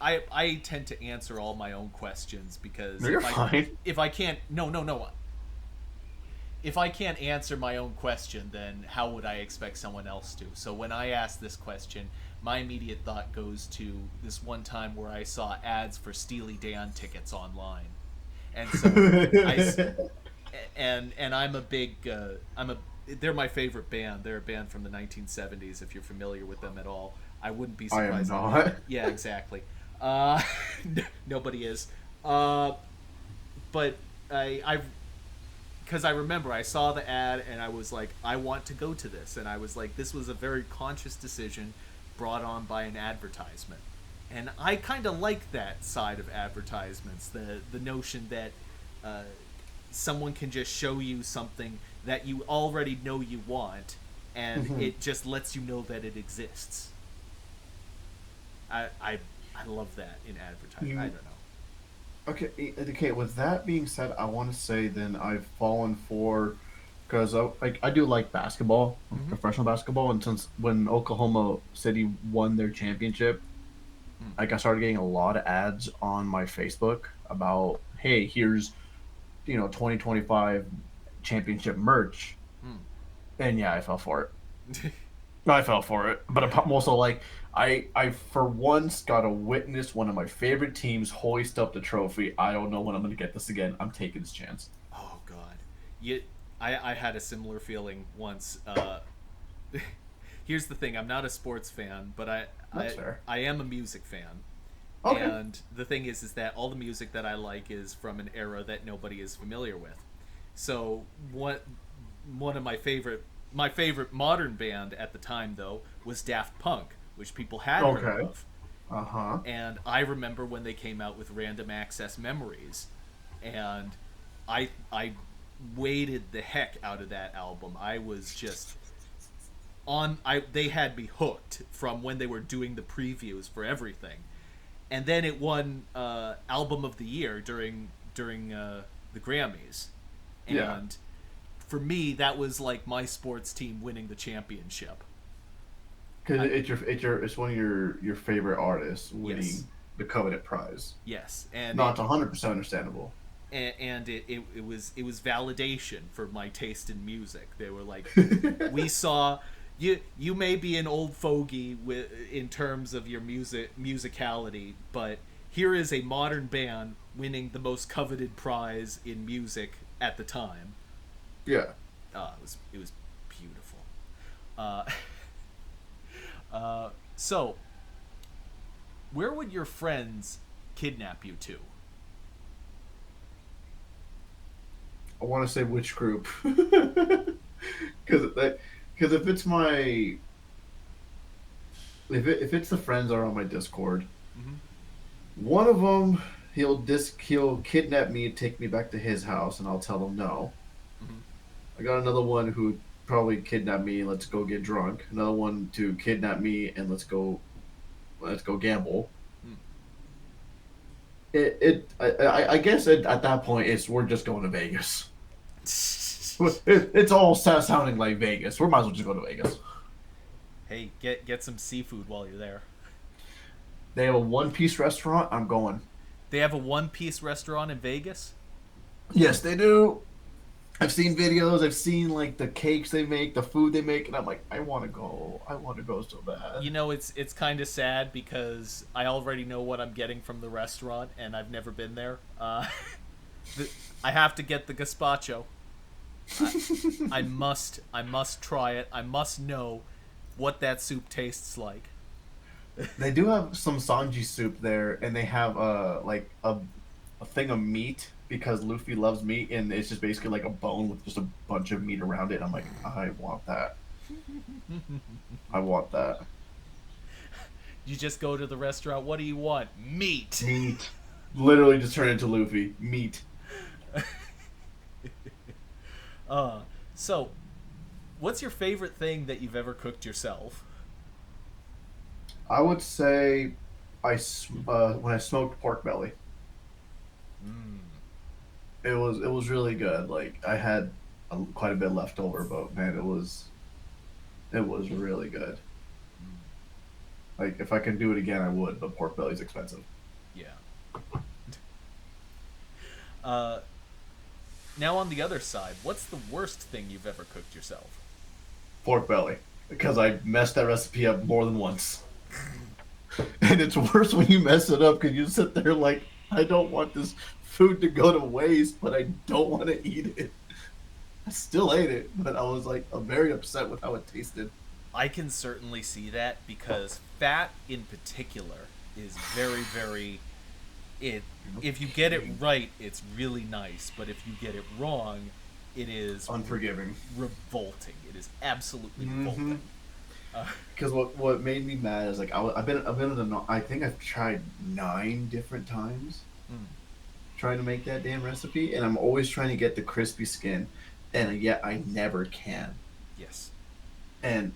I tend to answer all my own questions because No, you're fine. if I can't no if I can't answer my own question, then how would I expect someone else to? So when I ask this question, my immediate thought goes to this one time where I saw ads for Steely Dan tickets online, and so I and I'm a big I'm a they're my favorite band. They're a band from the 1970s. If you're familiar with them at all, I wouldn't be I am surprised. not. Yeah, exactly. Uh, nobody is. But I've because I remember I saw the ad and I was like, I want to go to this, and I was like, this was a very conscious decision brought on by an advertisement, and I kind of like that side of advertisements, the notion that someone can just show you something that you already know you want, and it just lets you know that it exists. I love that in advertising. I don't know. Okay. With that being said, I want to say then I've fallen for because I do like basketball, Mm-hmm. professional basketball, and since when Oklahoma City won their championship, Mm. like I started getting a lot of ads on my Facebook about, hey, here's 2025 championship merch, and yeah, I fell for it. Mm. I fell for it, but I'm also like, I for once got to witness one of my favorite teams hoist up the trophy. I don't know when I'm going to get this again. I'm taking this chance. Oh God, you, I had a similar feeling once. Here's the thing: I'm not a sports fan, but That's fair. I am a music fan. Okay. And the thing is that all the music that I like is from an era that nobody is familiar with. So one of my favorite modern band at the time though was Daft Punk, which people had heard Okay. of. Uh huh. And I remember when they came out with Random Access Memories, and I waited the heck out of that album. I was just on I they had me hooked from when they were doing the previews for everything. And then it won album of the year during the Grammys. And Yeah. for me that was like my sports team winning the championship. Because I, it's one of your favorite artists winning yes. the coveted prize. Yes, No, it's 100% understandable. and it was validation for my taste in music. They were like, we saw you may be an old fogey in terms of your musicality, but here is a modern band winning the most coveted prize in music at the time. Yeah. It was beautiful. Uh, so where would your friends kidnap you to? I want to say which group. Because if it's my if it's the friends that are on my Discord, Mm-hmm. one of them he'll kidnap me, take me back to his house, and I'll tell him no. Mm-hmm. I got another one who probably kidnap me and let's go get drunk. Another one to kidnap me and let's go gamble. Mm. I guess at that point we're just going to Vegas. It's all sounding like Vegas. We might as well just go to Vegas. Hey, get some seafood while you're there. They have a one-piece restaurant. I'm going. They have a one-piece restaurant in Vegas. Yes, they do. I've seen videos. I've seen like the cakes they make, the food they make, and I'm like, I want to go. I want to go so bad. You know, it's kind of sad because I already know what I'm getting from the restaurant, and I've never been there. The, I have to get the gazpacho. I must try it. I must know what that soup tastes like. They do have some sanji soup there, and they have like a thing of meat because Luffy loves meat, and it's just basically like a bone with just a bunch of meat around it. I'm like, I want that. I want that. You just go to the restaurant. What do you want? Meat. Meat. Literally just turn into Luffy. Meat. Uh, so, what's your favorite thing that you've ever cooked yourself? I would say when I smoked pork belly. Mm. It was really good. Like I had quite a bit left over, but man, it was really good. Like if I can do it again, I would. But pork belly's expensive. Yeah. Uh, now on the other side, what's the worst thing you've ever cooked yourself? Pork belly, because I messed that recipe up more than once. And it's worse when you mess it up because you sit there like, I don't want this food to go to waste, but I don't want to eat it. I still ate it, but I was like, I'm very upset with how it tasted. I can certainly see that because fat in particular is very, very. It if you get it right, it's really nice, but if you get it wrong, It is Unforgiving. revolting. It is absolutely Mm-hmm. revolting. Uh, Because what made me mad is like I've been in the I think I've tried 9 different times mm, trying to make that damn recipe, and I'm always trying to get the crispy skin, and yet I never can. yes. And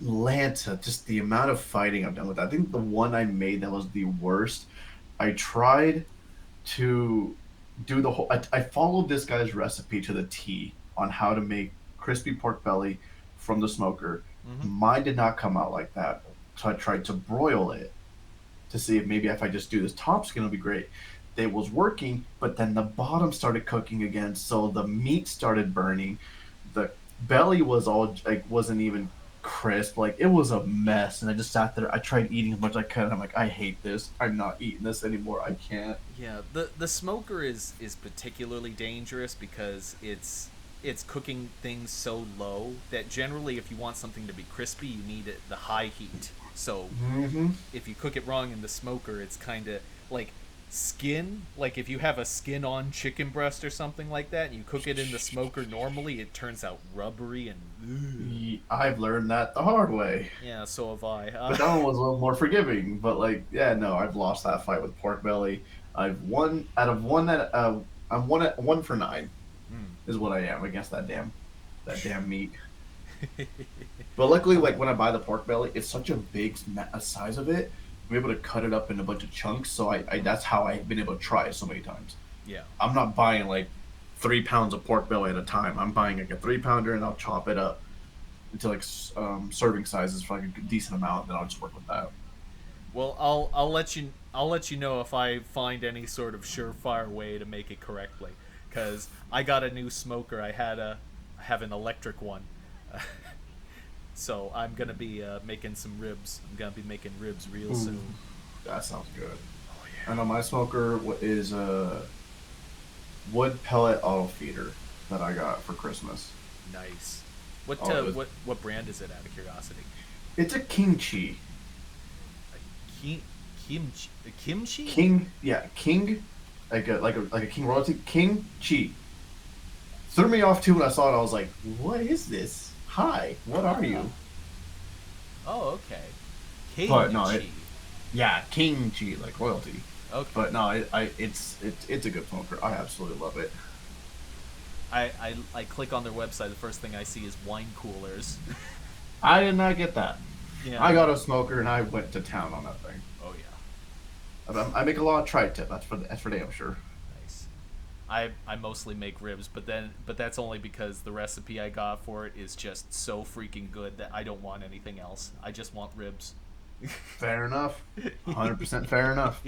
Lanta, just the amount of fighting I've done with that. I think the one I made that was the worst. I tried to do the whole. I followed this guy's recipe to the T on how to make crispy pork belly from the smoker. Hmm. Mine did not come out like that, so I tried to broil it to see if maybe if I just do this top skin, it'll be great. It was working, but then the bottom started cooking again, so the meat started burning. The belly was all like wasn't even crisp. Like it was a mess, and I just sat there. I tried eating as much as I could. I'm like, I hate this. I'm not eating this anymore. I can't. Yeah, the smoker is particularly dangerous because it's cooking things so low that generally if you want something to be crispy, you need it the high heat. So Mm-hmm. if you cook it wrong in the smoker, it's kind of like skin. Like if you have a skin on chicken breast or something like that, and you cook it in the smoker normally, it turns out rubbery and ugh. I've learned that the hard way. Yeah. So have I. But that one was a little more forgiving. But like, yeah, no, I've lost that fight with pork belly. I've won out of one that I'm one at 1 for 9 Mm. is what I am against that damn meat. But luckily, like when I buy the pork belly, it's such a big size of it. I'm able to cut it up in a bunch of chunks. So I that's how I've been able to try it so many times. Yeah. I'm not buying like 3 pounds of pork belly at a time. I'm buying like a 3 pounder and I'll chop it up into like serving sizes for like a decent amount. And then I'll just work with that. Well, I'll let you know if I find any sort of surefire way to make it correctly. Cause I got a new smoker. I have an electric one, so I'm gonna be making some ribs. I'm gonna be making ribs real Ooh, soon. that sounds good. Oh I yeah. know my smoker is a wood pellet auto feeder that I got for Christmas. Nice. Oh, it was, What brand is it? Out of curiosity. it's a kimchi. Kim, kimchi. Kimchi. King, yeah, king, like a king royalty. King Chi threw me off too when I saw it. I was like, "What is this? Hi, what are Ah. you?" Oh, okay. But no, Kimchi. yeah, King Chi like royalty. Okay. But no, it's a good smoker. I absolutely love it. I click on their website. The first thing I see is wine coolers. I did not get that. Yeah. I got a smoker and I went to town on that thing. Oh yeah. I make a lot of tri-tip. That's for damn sure. Nice. I mostly make ribs, but that's only because the recipe I got for it is just so freaking good that I don't want anything else. I just want ribs. Fair enough. 100% fair enough.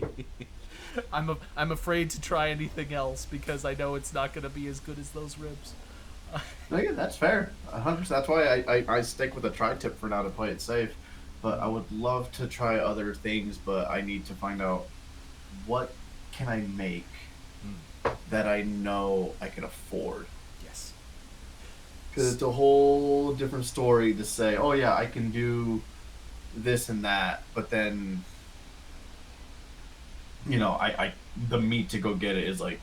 I'm afraid to try anything else because I know it's not gonna be as good as those ribs. Again, that's fair. 100%. That's why I stick with a tri-tip for now to play it safe. But I would love to try other things, but I need to find out what can I make Mm, that I know I can afford. yes. Because it's a whole different story to say, oh yeah, I can do this and that, but then I the meat to go get it is like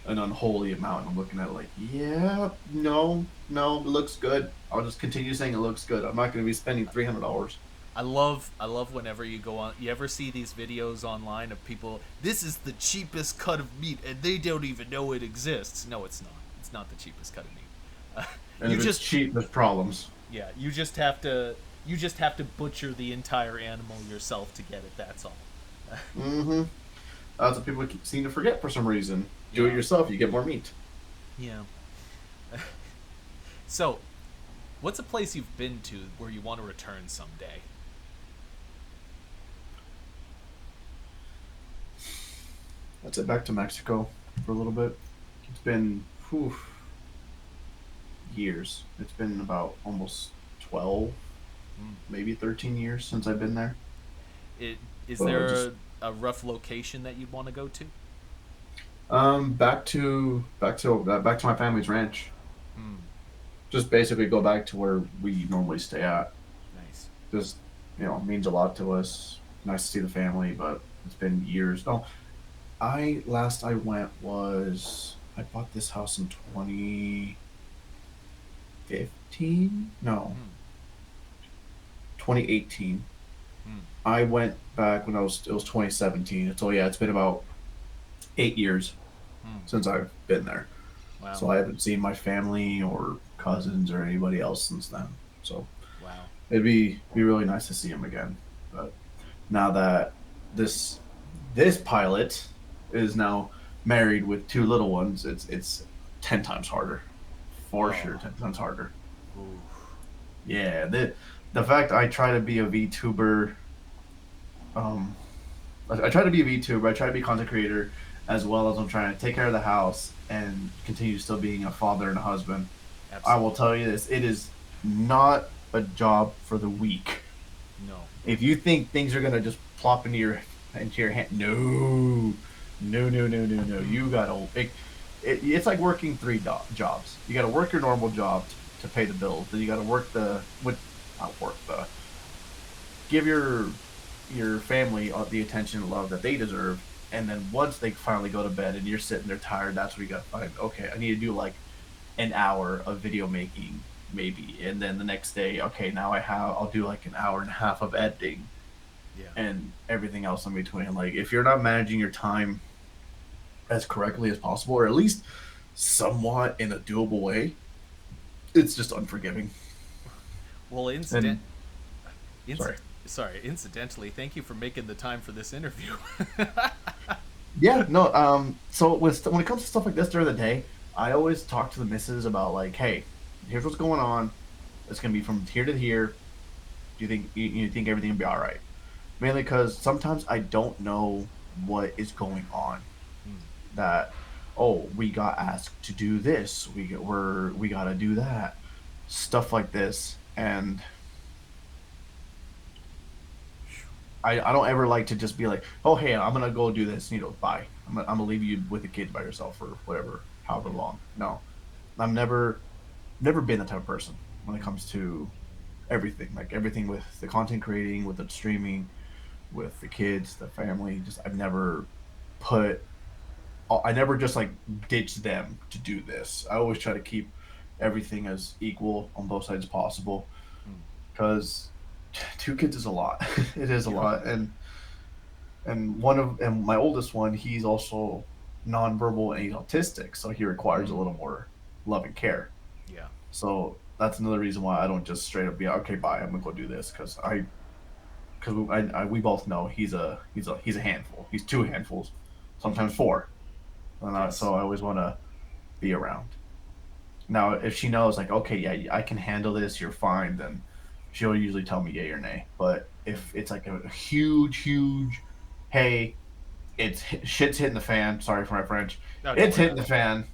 an unholy amount. And I'm looking at it like, yeah, no, no, it looks good. I'll just continue saying it looks good. I'm not going to be spending $300. I love whenever you go on. You ever see these videos online of people? This is the cheapest cut of meat, and they don't even know it exists. No, it's not. It's not the cheapest cut of meat. Uh, And you if it's just cheap, there's problems. yeah. You just have to butcher the entire animal yourself to get it. That's all. Mm-hmm. That's what people seem to forget for some reason. Do it Yeah. yourself, you get more meat. Yeah. So, what's a place you've been to where you want to return someday? That's it. Back to Mexico for a little bit. It's been years. It's been about almost 12, Mm. maybe 13 years since I've been there. It is Well, there just a rough location that you'd want to go to? back to my family's ranch. Hmm. Just basically go back to where we normally stay at. Nice. Just means a lot to us. Nice to see the family, but it's been years. No, I last I went was I bought this house in 2018. 2015. No, Hmm. 2018. Hmm. I went back when it was 2017. So yeah, it's been about 8 years Hmm. since I've been there. Wow. So I haven't seen my family or cousins or anybody else since then. So Wow. it'd be really nice to see them again. But now that this this pilot is now married with two little ones, it's 10 times harder, for sure, Oh. 10 times harder. Ooh. Yeah, the fact I try to be a VTuber, um, I try to be a VTuber, I try to be a content creator, as well as I'm trying to take care of the house and continue still being a father and a husband. I will Absolutely. tell you this: it is not a job for the weak. No. If you think things are gonna just plop into your hand, no, no, no, no, no, no. You Hmm. gotta. It's like working three jobs. You gotta work your normal job to pay the bills. Then you gotta work the with not work the give your family the attention and love that they deserve. And then once they finally go to bed and you're sitting there tired, that's where you gotta find. Okay, I need to do like an hour of video making maybe, and then the next day, okay, now I'll do like an hour and a half of editing Yeah. and everything else in between. Like if you're not managing your time as correctly as possible, or at least somewhat in a doable way, it's just unforgiving. Well, And incident. sorry. Sorry. Incidentally, thank you for making the time for this interview. Yeah, no. So when it comes to stuff like this during the day, I always talk to the missus about like, hey, here's what's going on. It's gonna be from here to here. Do you think you think everything will be all right? Mainly because sometimes I don't know what is going on. Hmm. That oh, we got asked to do this. We got to do that. Stuff like this, and I don't ever like to just be like, oh hey, I'm gonna go do this. Bye. I'm gonna leave you with the kids by yourself for whatever, however Yeah. long. No, I'm never been that type of person when it comes to everything. Like everything with the content creating, with the streaming, with the kids, the family. Just put I never just like ditch them to do this. I always try to keep everything as equal on both sides possible Hmm. because two kids is a lot. It is a Yeah. lot, and my oldest one, he's also nonverbal and he's autistic, so he requires a Hmm. little more love and care. Yeah. So that's another reason why I don't just straight up be okay. Bye. I'm gonna go do this because we both know he's a handful. He's two handfuls, sometimes Hmm. four. Yes. So I always want to be around. Now, if she knows, like, okay, yeah, I can handle this, you're fine, then she'll usually tell me yay or nay. But Hmm. if it's like a huge, huge, hey, shit's hitting the fan. Sorry for my French. No, don't It's worry hitting about the it. fan.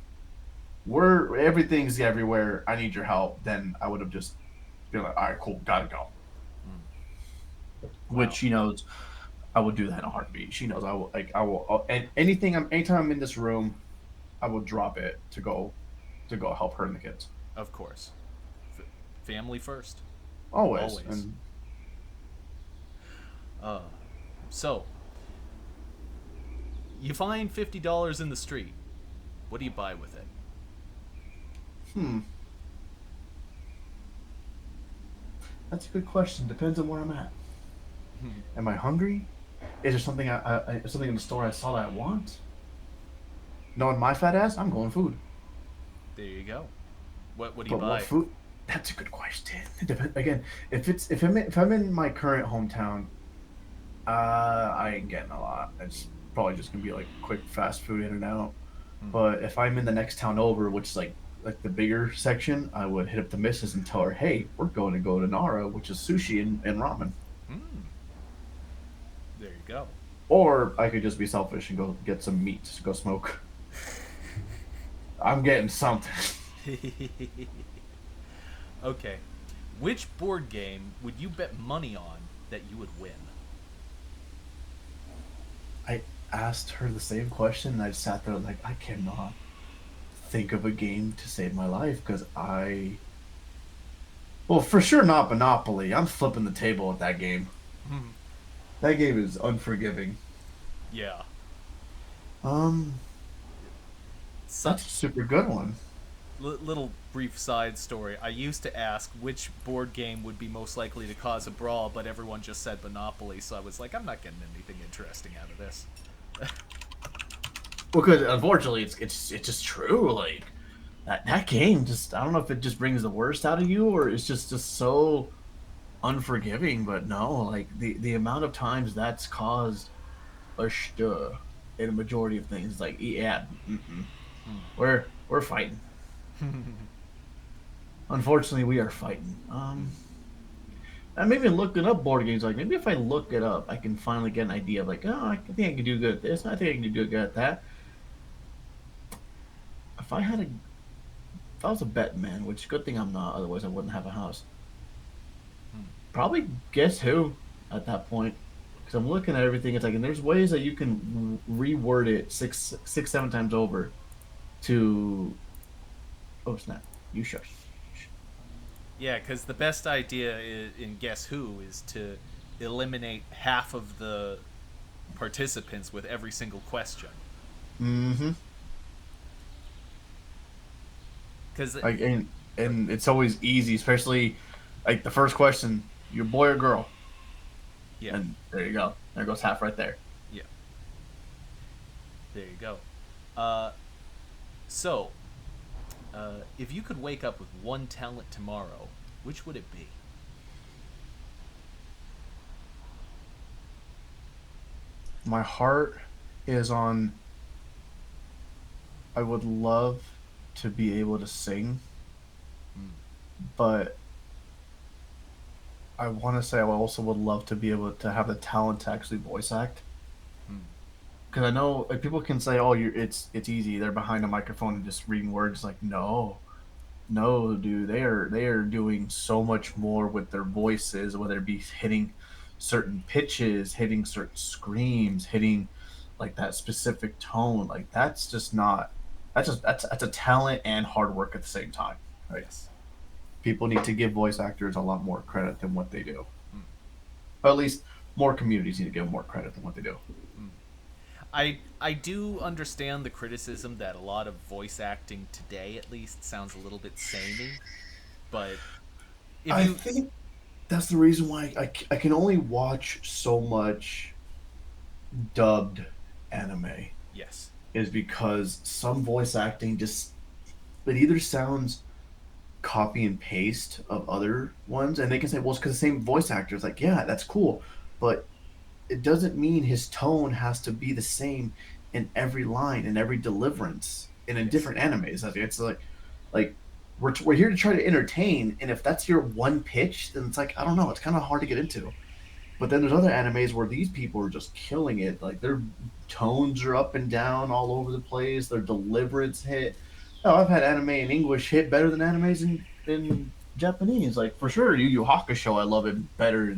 Everything's everywhere. I need your help. Then I would have just been like, all right, cool, gotta go. Hmm. Which Wow. she knows I will do that in a heartbeat. She knows I will, and anytime I'm in this room, I will drop it to go help her and the kids. Of course. F- family first. Always. Always. And Uh. So you find $50 in the street. What do you buy with it? hmm, that's a good question. Depends on where I'm at. Hmm. Am I hungry? Is there something in the store I saw that I want? Knowing my fat ass, I'm going food. There you go. What do you But what buy? food? That's a good question. Again, if I'm in my current hometown, I ain't getting a lot. It's probably just gonna be like quick fast food in and out. Hmm. But if I'm in the next town over, which is like the bigger section, I would hit up the missus and tell her, hey, we're going to go to Nara, which is sushi and ramen. Hmm. There you go. Or I could just be selfish and go get some meat to go smoke. I'm getting something. Okay. Which board game would you bet money on that you would win? I asked her the same question and I sat there like I cannot think of a game to save my life because well, for sure not Monopoly. I'm flipping the table at that game. Hmm. That game is unforgiving. Yeah. Um, So, that's a super good one. little brief side story. I used to ask which board game would be most likely to cause a brawl, but everyone just said Monopoly, so I was like, I'm not getting anything interesting out of this. Well, because unfortunately, it's just true. Like that game, just I don't know if it just brings the worst out of you or it's just so unforgiving. But no, like the amount of times that's caused a stir in a majority of things, like yeah, we're fighting. Unfortunately, we are fighting. I'm even looking up board games. Like maybe if I look it up, I can finally get an idea of like, oh, I think I can do good at this. I think I can do good at that. If I had a, if I was a bet man, which good thing I'm not, otherwise I wouldn't have a house. Probably guess who at that point, because I'm looking at everything. It's like, and there's ways that you can reword it six, 7 times over to. Oh snap! You shush. Yeah, because the best idea in Guess Who is to eliminate half of the participants with every single question. Mm-hmm. Because Like and it's always easy, especially like the first question, you boy or girl, yeah, and there you go. There goes half right there. yeah, there you go. Uh, so, if you could wake up with one talent tomorrow, which would it be? My heart is on. I would love to be able to sing, Mm. but I want to say I also would love to be able to have the talent to actually voice act. Mm. Because I know like people can say, "Oh, it's easy. They're behind a microphone and just reading words." Like, no, no, dude. They are doing so much more with their voices, whether it be hitting certain pitches, hitting certain screams, hitting like that specific tone. Like that's just not. That's a talent and hard work at the same time. Right? Yes. People need to give voice actors a lot more credit than what they do. Mm. Or at least more communities need to give them more credit than what they do. Mm. I do understand the criticism that a lot of voice acting today, at least, sounds a little bit samey. But if I you, think that's the reason why I can only watch so much dubbed anime yes, is because some voice acting just it either sounds copy and paste of other ones and they can say well it's because the same voice actor is like yeah that's cool but it doesn't mean his tone has to be the same in every line in every deliverance and in yes, different animes. It's like we're here to try to entertain and if that's your one pitch then it's like I don't know it's kind of hard to get into. But then there's other animes where these people are just killing it. Like their tones are up and down all over the place. Their deliverance hit. Oh, I've had anime in English hit better than animes in Japanese. Like for sure, Yu Yu Hakusho, I love it better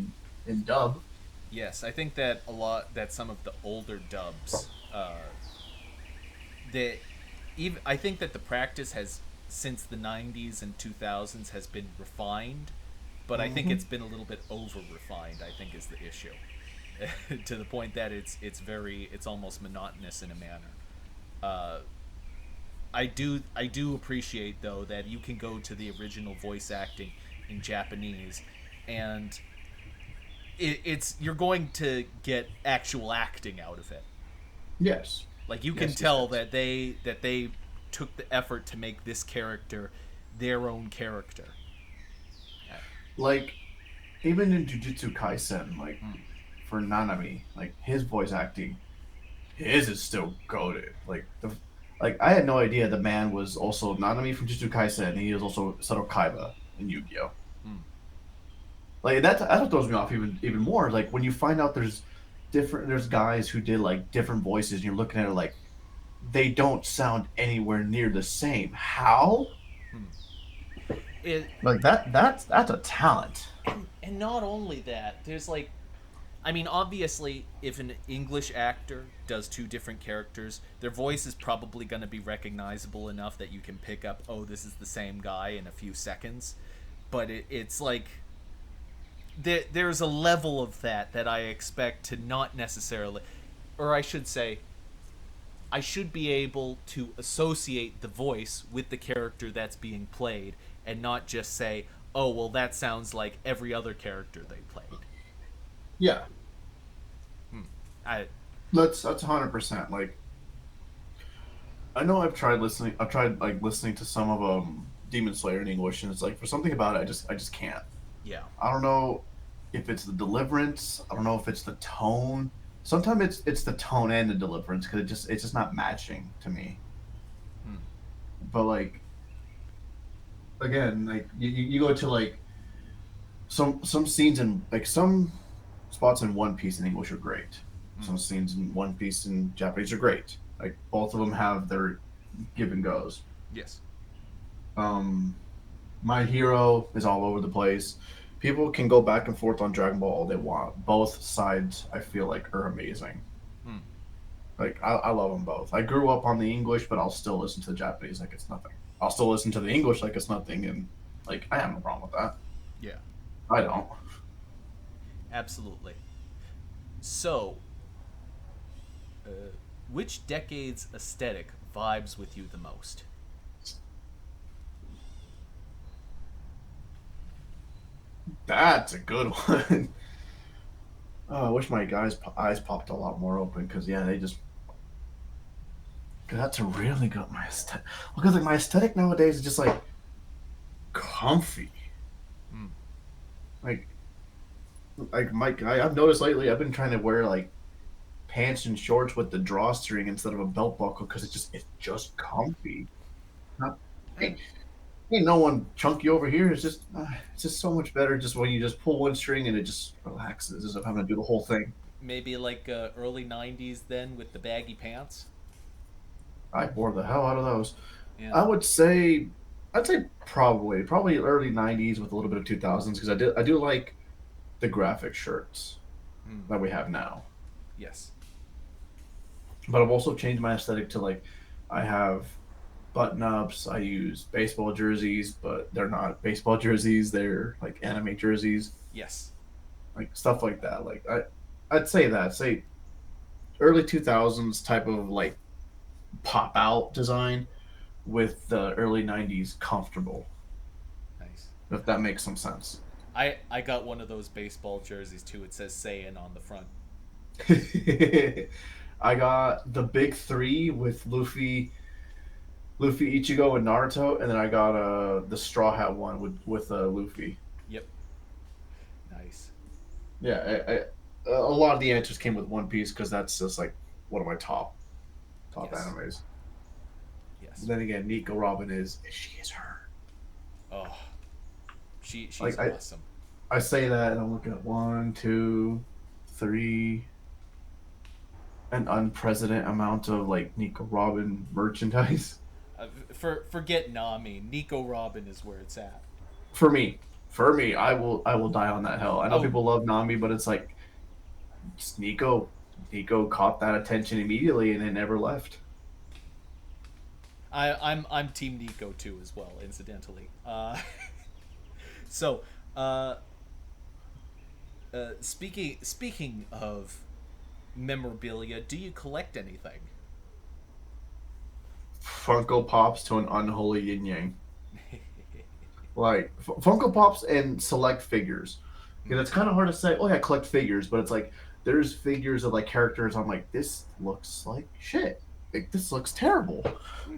in dub. yes. I think that a lot that some of the older dubs, that even I think that the practice has since the '90s and 2000s has been refined, but I think Mm-hmm. it's been a little bit over refined. I think is the issue, to the point that it's almost monotonous in a manner. Uh, I do appreciate though that you can go to the original voice acting in Japanese, and it's you're going to get actual acting out of it. Yes, Like you can yes, yes, tell yes. that they took the effort to make this character their own character. Uh, Like even in Jujutsu Kaisen, like mm, for Nanami, like his voice acting, his is still goaded. Like I had no idea the man was also Nanami from Jujutsu Kaisen, and he was also Sado Kaiba in Yu-Gi-Oh. mm, Like that's what throws me off even more. Like when you find out there's guys who did like different voices, and you're looking at it like they don't sound anywhere near the same. How? mm. It Like that's a talent. and not only that, there's like I mean, obviously, if an English actor does two different characters, their voice is probably going to be recognizable enough that you can pick up, oh, this is the same guy in a few seconds. But it's like there's a level of that I expect to not necessarily, or I should say, I should be able to associate the voice with the character that's being played and not just say, "Oh, well that sounds like every other character they played." Yeah, I that's 100%. Like, I know I've tried listening. I've tried like listening to some of Demon Slayer in English, and it's like for something about it, I just can't. yeah. I don't know if it's the deliverance. I don't know if it's the tone. Sometimes it's the tone and the deliverance because it's just not matching to me. Hmm. But like again, like you go to like some scenes in like some spots in One Piece in English are great. Hmm. Some scenes in One Piece in Japanese are great. Like both of them have their give and goes. Yes. Um, My Hero is all over the place. People can go back and forth on Dragon Ball all they want. Both sides, I feel like, are amazing. Hmm. Like I love them both. I grew up on the English, but I'll still listen to the Japanese like it's nothing. I'll still listen to the English like it's nothing, and like I have no problem with that. Yeah. I don't. Absolutely. So, uh, which decade's aesthetic vibes with you the most? That's a good one. Oh, I wish my eyes popped a lot more open because yeah, they just. Cause that's a really good my aesthetic. Because like my aesthetic nowadays is just like comfy. Hmm. Like I've noticed lately I've been trying to wear like pants and shorts with the drawstring instead of a belt buckle because it's just comfy. Not And ain't no one chunky over here. It's just so much better just when you just pull one string and it just relaxes instead of having to do the whole thing. maybe like early '90s then with the baggy pants. I wore the hell out of those. Yeah. I would say I'd say probably early '90s with a little bit of 2000s because I do like the graphic shirts Hmm. that we have now. Yes. But I've also changed my aesthetic to like I have button ups. I use baseball jerseys, but they're not baseball jerseys. They're like anime jerseys, Yes. like stuff like that. I'd say that say early 2000s type of like pop out design with the early 90s comfortable. Nice. If that makes some sense. I got one of those baseball jerseys too. It says Saiyan on the front. I got the big three with Luffy, Ichigo, and Naruto, and then I got the Straw Hat one with Luffy. Yep. Nice. Yeah, a lot of the answers came with One Piece because that's just like one of my top Yes. animes. Yes. But then again, Nico Robin is she is her. Oh, she's Like awesome. I say that and I'm looking at one, two, three, an unprecedented amount of like Nico Robin merchandise Forget Nami. Nico Robin is where it's at. for me. For me, I will die on that hill. I know Oh, people love Nami, but it's like just Nico caught that attention immediately and it never left. I'm Team Nico too as well. Incidentally. So, uh, speaking of memorabilia, do you collect anything? Funko Pops to an unholy yin yang. Like Funko Pops and select figures. Because it's kind of hard to say. Oh yeah, I collect figures, but it's like there's figures of like characters. I'm like, this looks like shit. Like this looks terrible.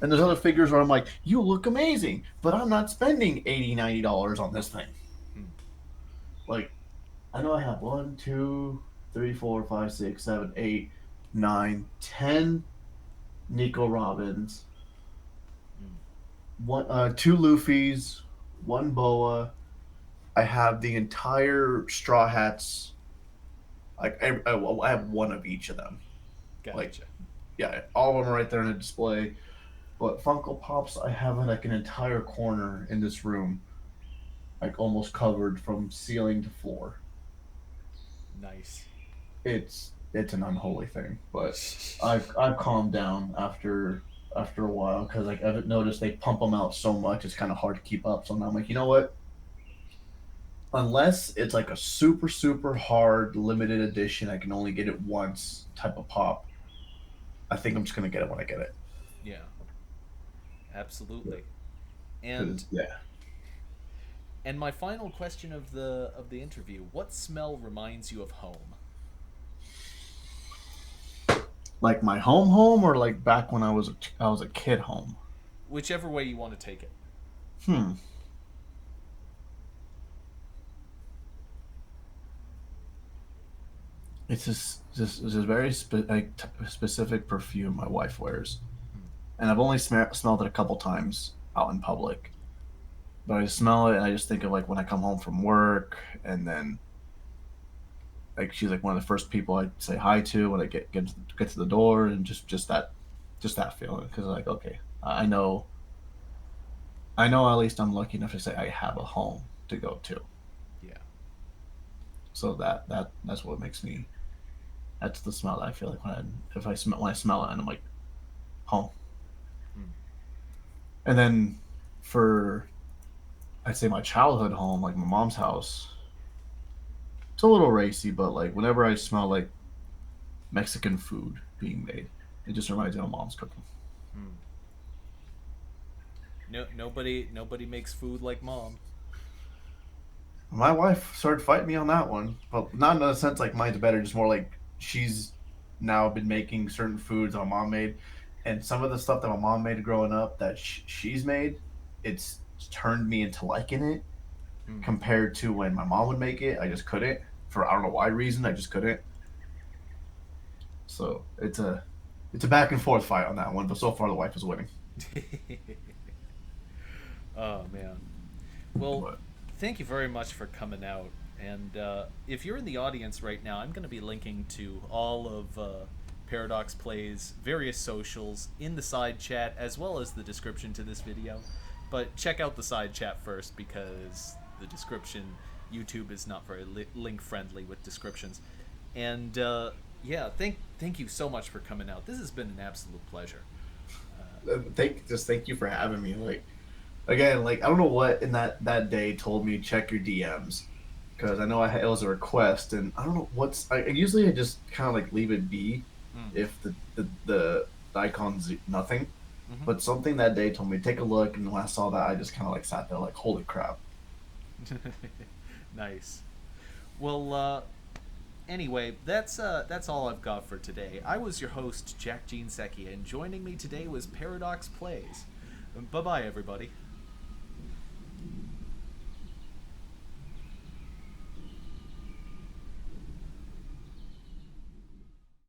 And there's other figures where I'm like, you look amazing, but I'm not spending $80, $90 on this thing. Like I know I have one, two, three, four, five, six, seven, eight, nine, 10 Nico Robins, two Luffy's, one Boa. I have the entire Straw Hats. Like I have one of each of them. Like Gotcha. yeah, all of them are right there in a display. But Funko Pops, I have like an entire corner in this room, like almost covered from ceiling to floor. Nice. It's an unholy thing, but I've calmed down after a while because like I've noticed they pump them out so much it's kind of hard to keep up. So now I'm like, you know what? Unless it's like a super hard limited edition, I can only get it once type of pop. I think I'm just gonna get it when I get it. Yeah, absolutely. 'Cause, And yeah, and my final question of the interview: what smell reminds you of home? like my home, or like back when I was a kid home. Whichever way you want to take it. Hmm. It's just a very specific perfume my wife wears, Hmm. and I've only smelled it a couple times out in public. But I smell it, and I just think of like when I come home from work, and then like she's like one of the first people I say hi to when I get to the door, and just that feeling because like okay, I know at least I'm lucky enough to say I have a home to go to. Yeah. So that's what makes me. That's the smell that I feel like when I smell it, and I'm like home. Hmm. And then for I'd say my childhood home, like my mom's house, it's a little racy, but like whenever I smell like Mexican food being made, it just reminds me of my mom's cooking. Hmm. No, nobody makes food like mom. My wife started fighting me on that one, but not in a sense like mine's better, just more like she's now been making certain foods my mom made, and some of the stuff that my mom made growing up that she's made, it's turned me into liking it Hmm. compared to when my mom would make it. I just couldn't for I don't know why reason. I just couldn't. So it's a back and forth fight on that one, but so far the wife is winning. Oh man. Well, But thank you very much for coming out. And if you're in the audience right now, I'm going to be linking to all of Paradox Play's various socials in the side chat as well as the description to this video. But check out the side chat first because the description, YouTube is not very link friendly with descriptions. And yeah, thank you so much for coming out. This has been an absolute pleasure. thank you for having me. Like again, like I don't know what in that day told me check your DMs because I know it was a request, and I don't know what's. I usually I just kind of like leave it be Mm. if the icon's nothing. Hmm. But something that day told me take a look, and when I saw that, I just kind of like sat there like holy crap. Nice. Well, anyway, that's all I've got for today. I was your host, Jack Jinseki, and joining me today was Paradox Plays. Bye bye, everybody.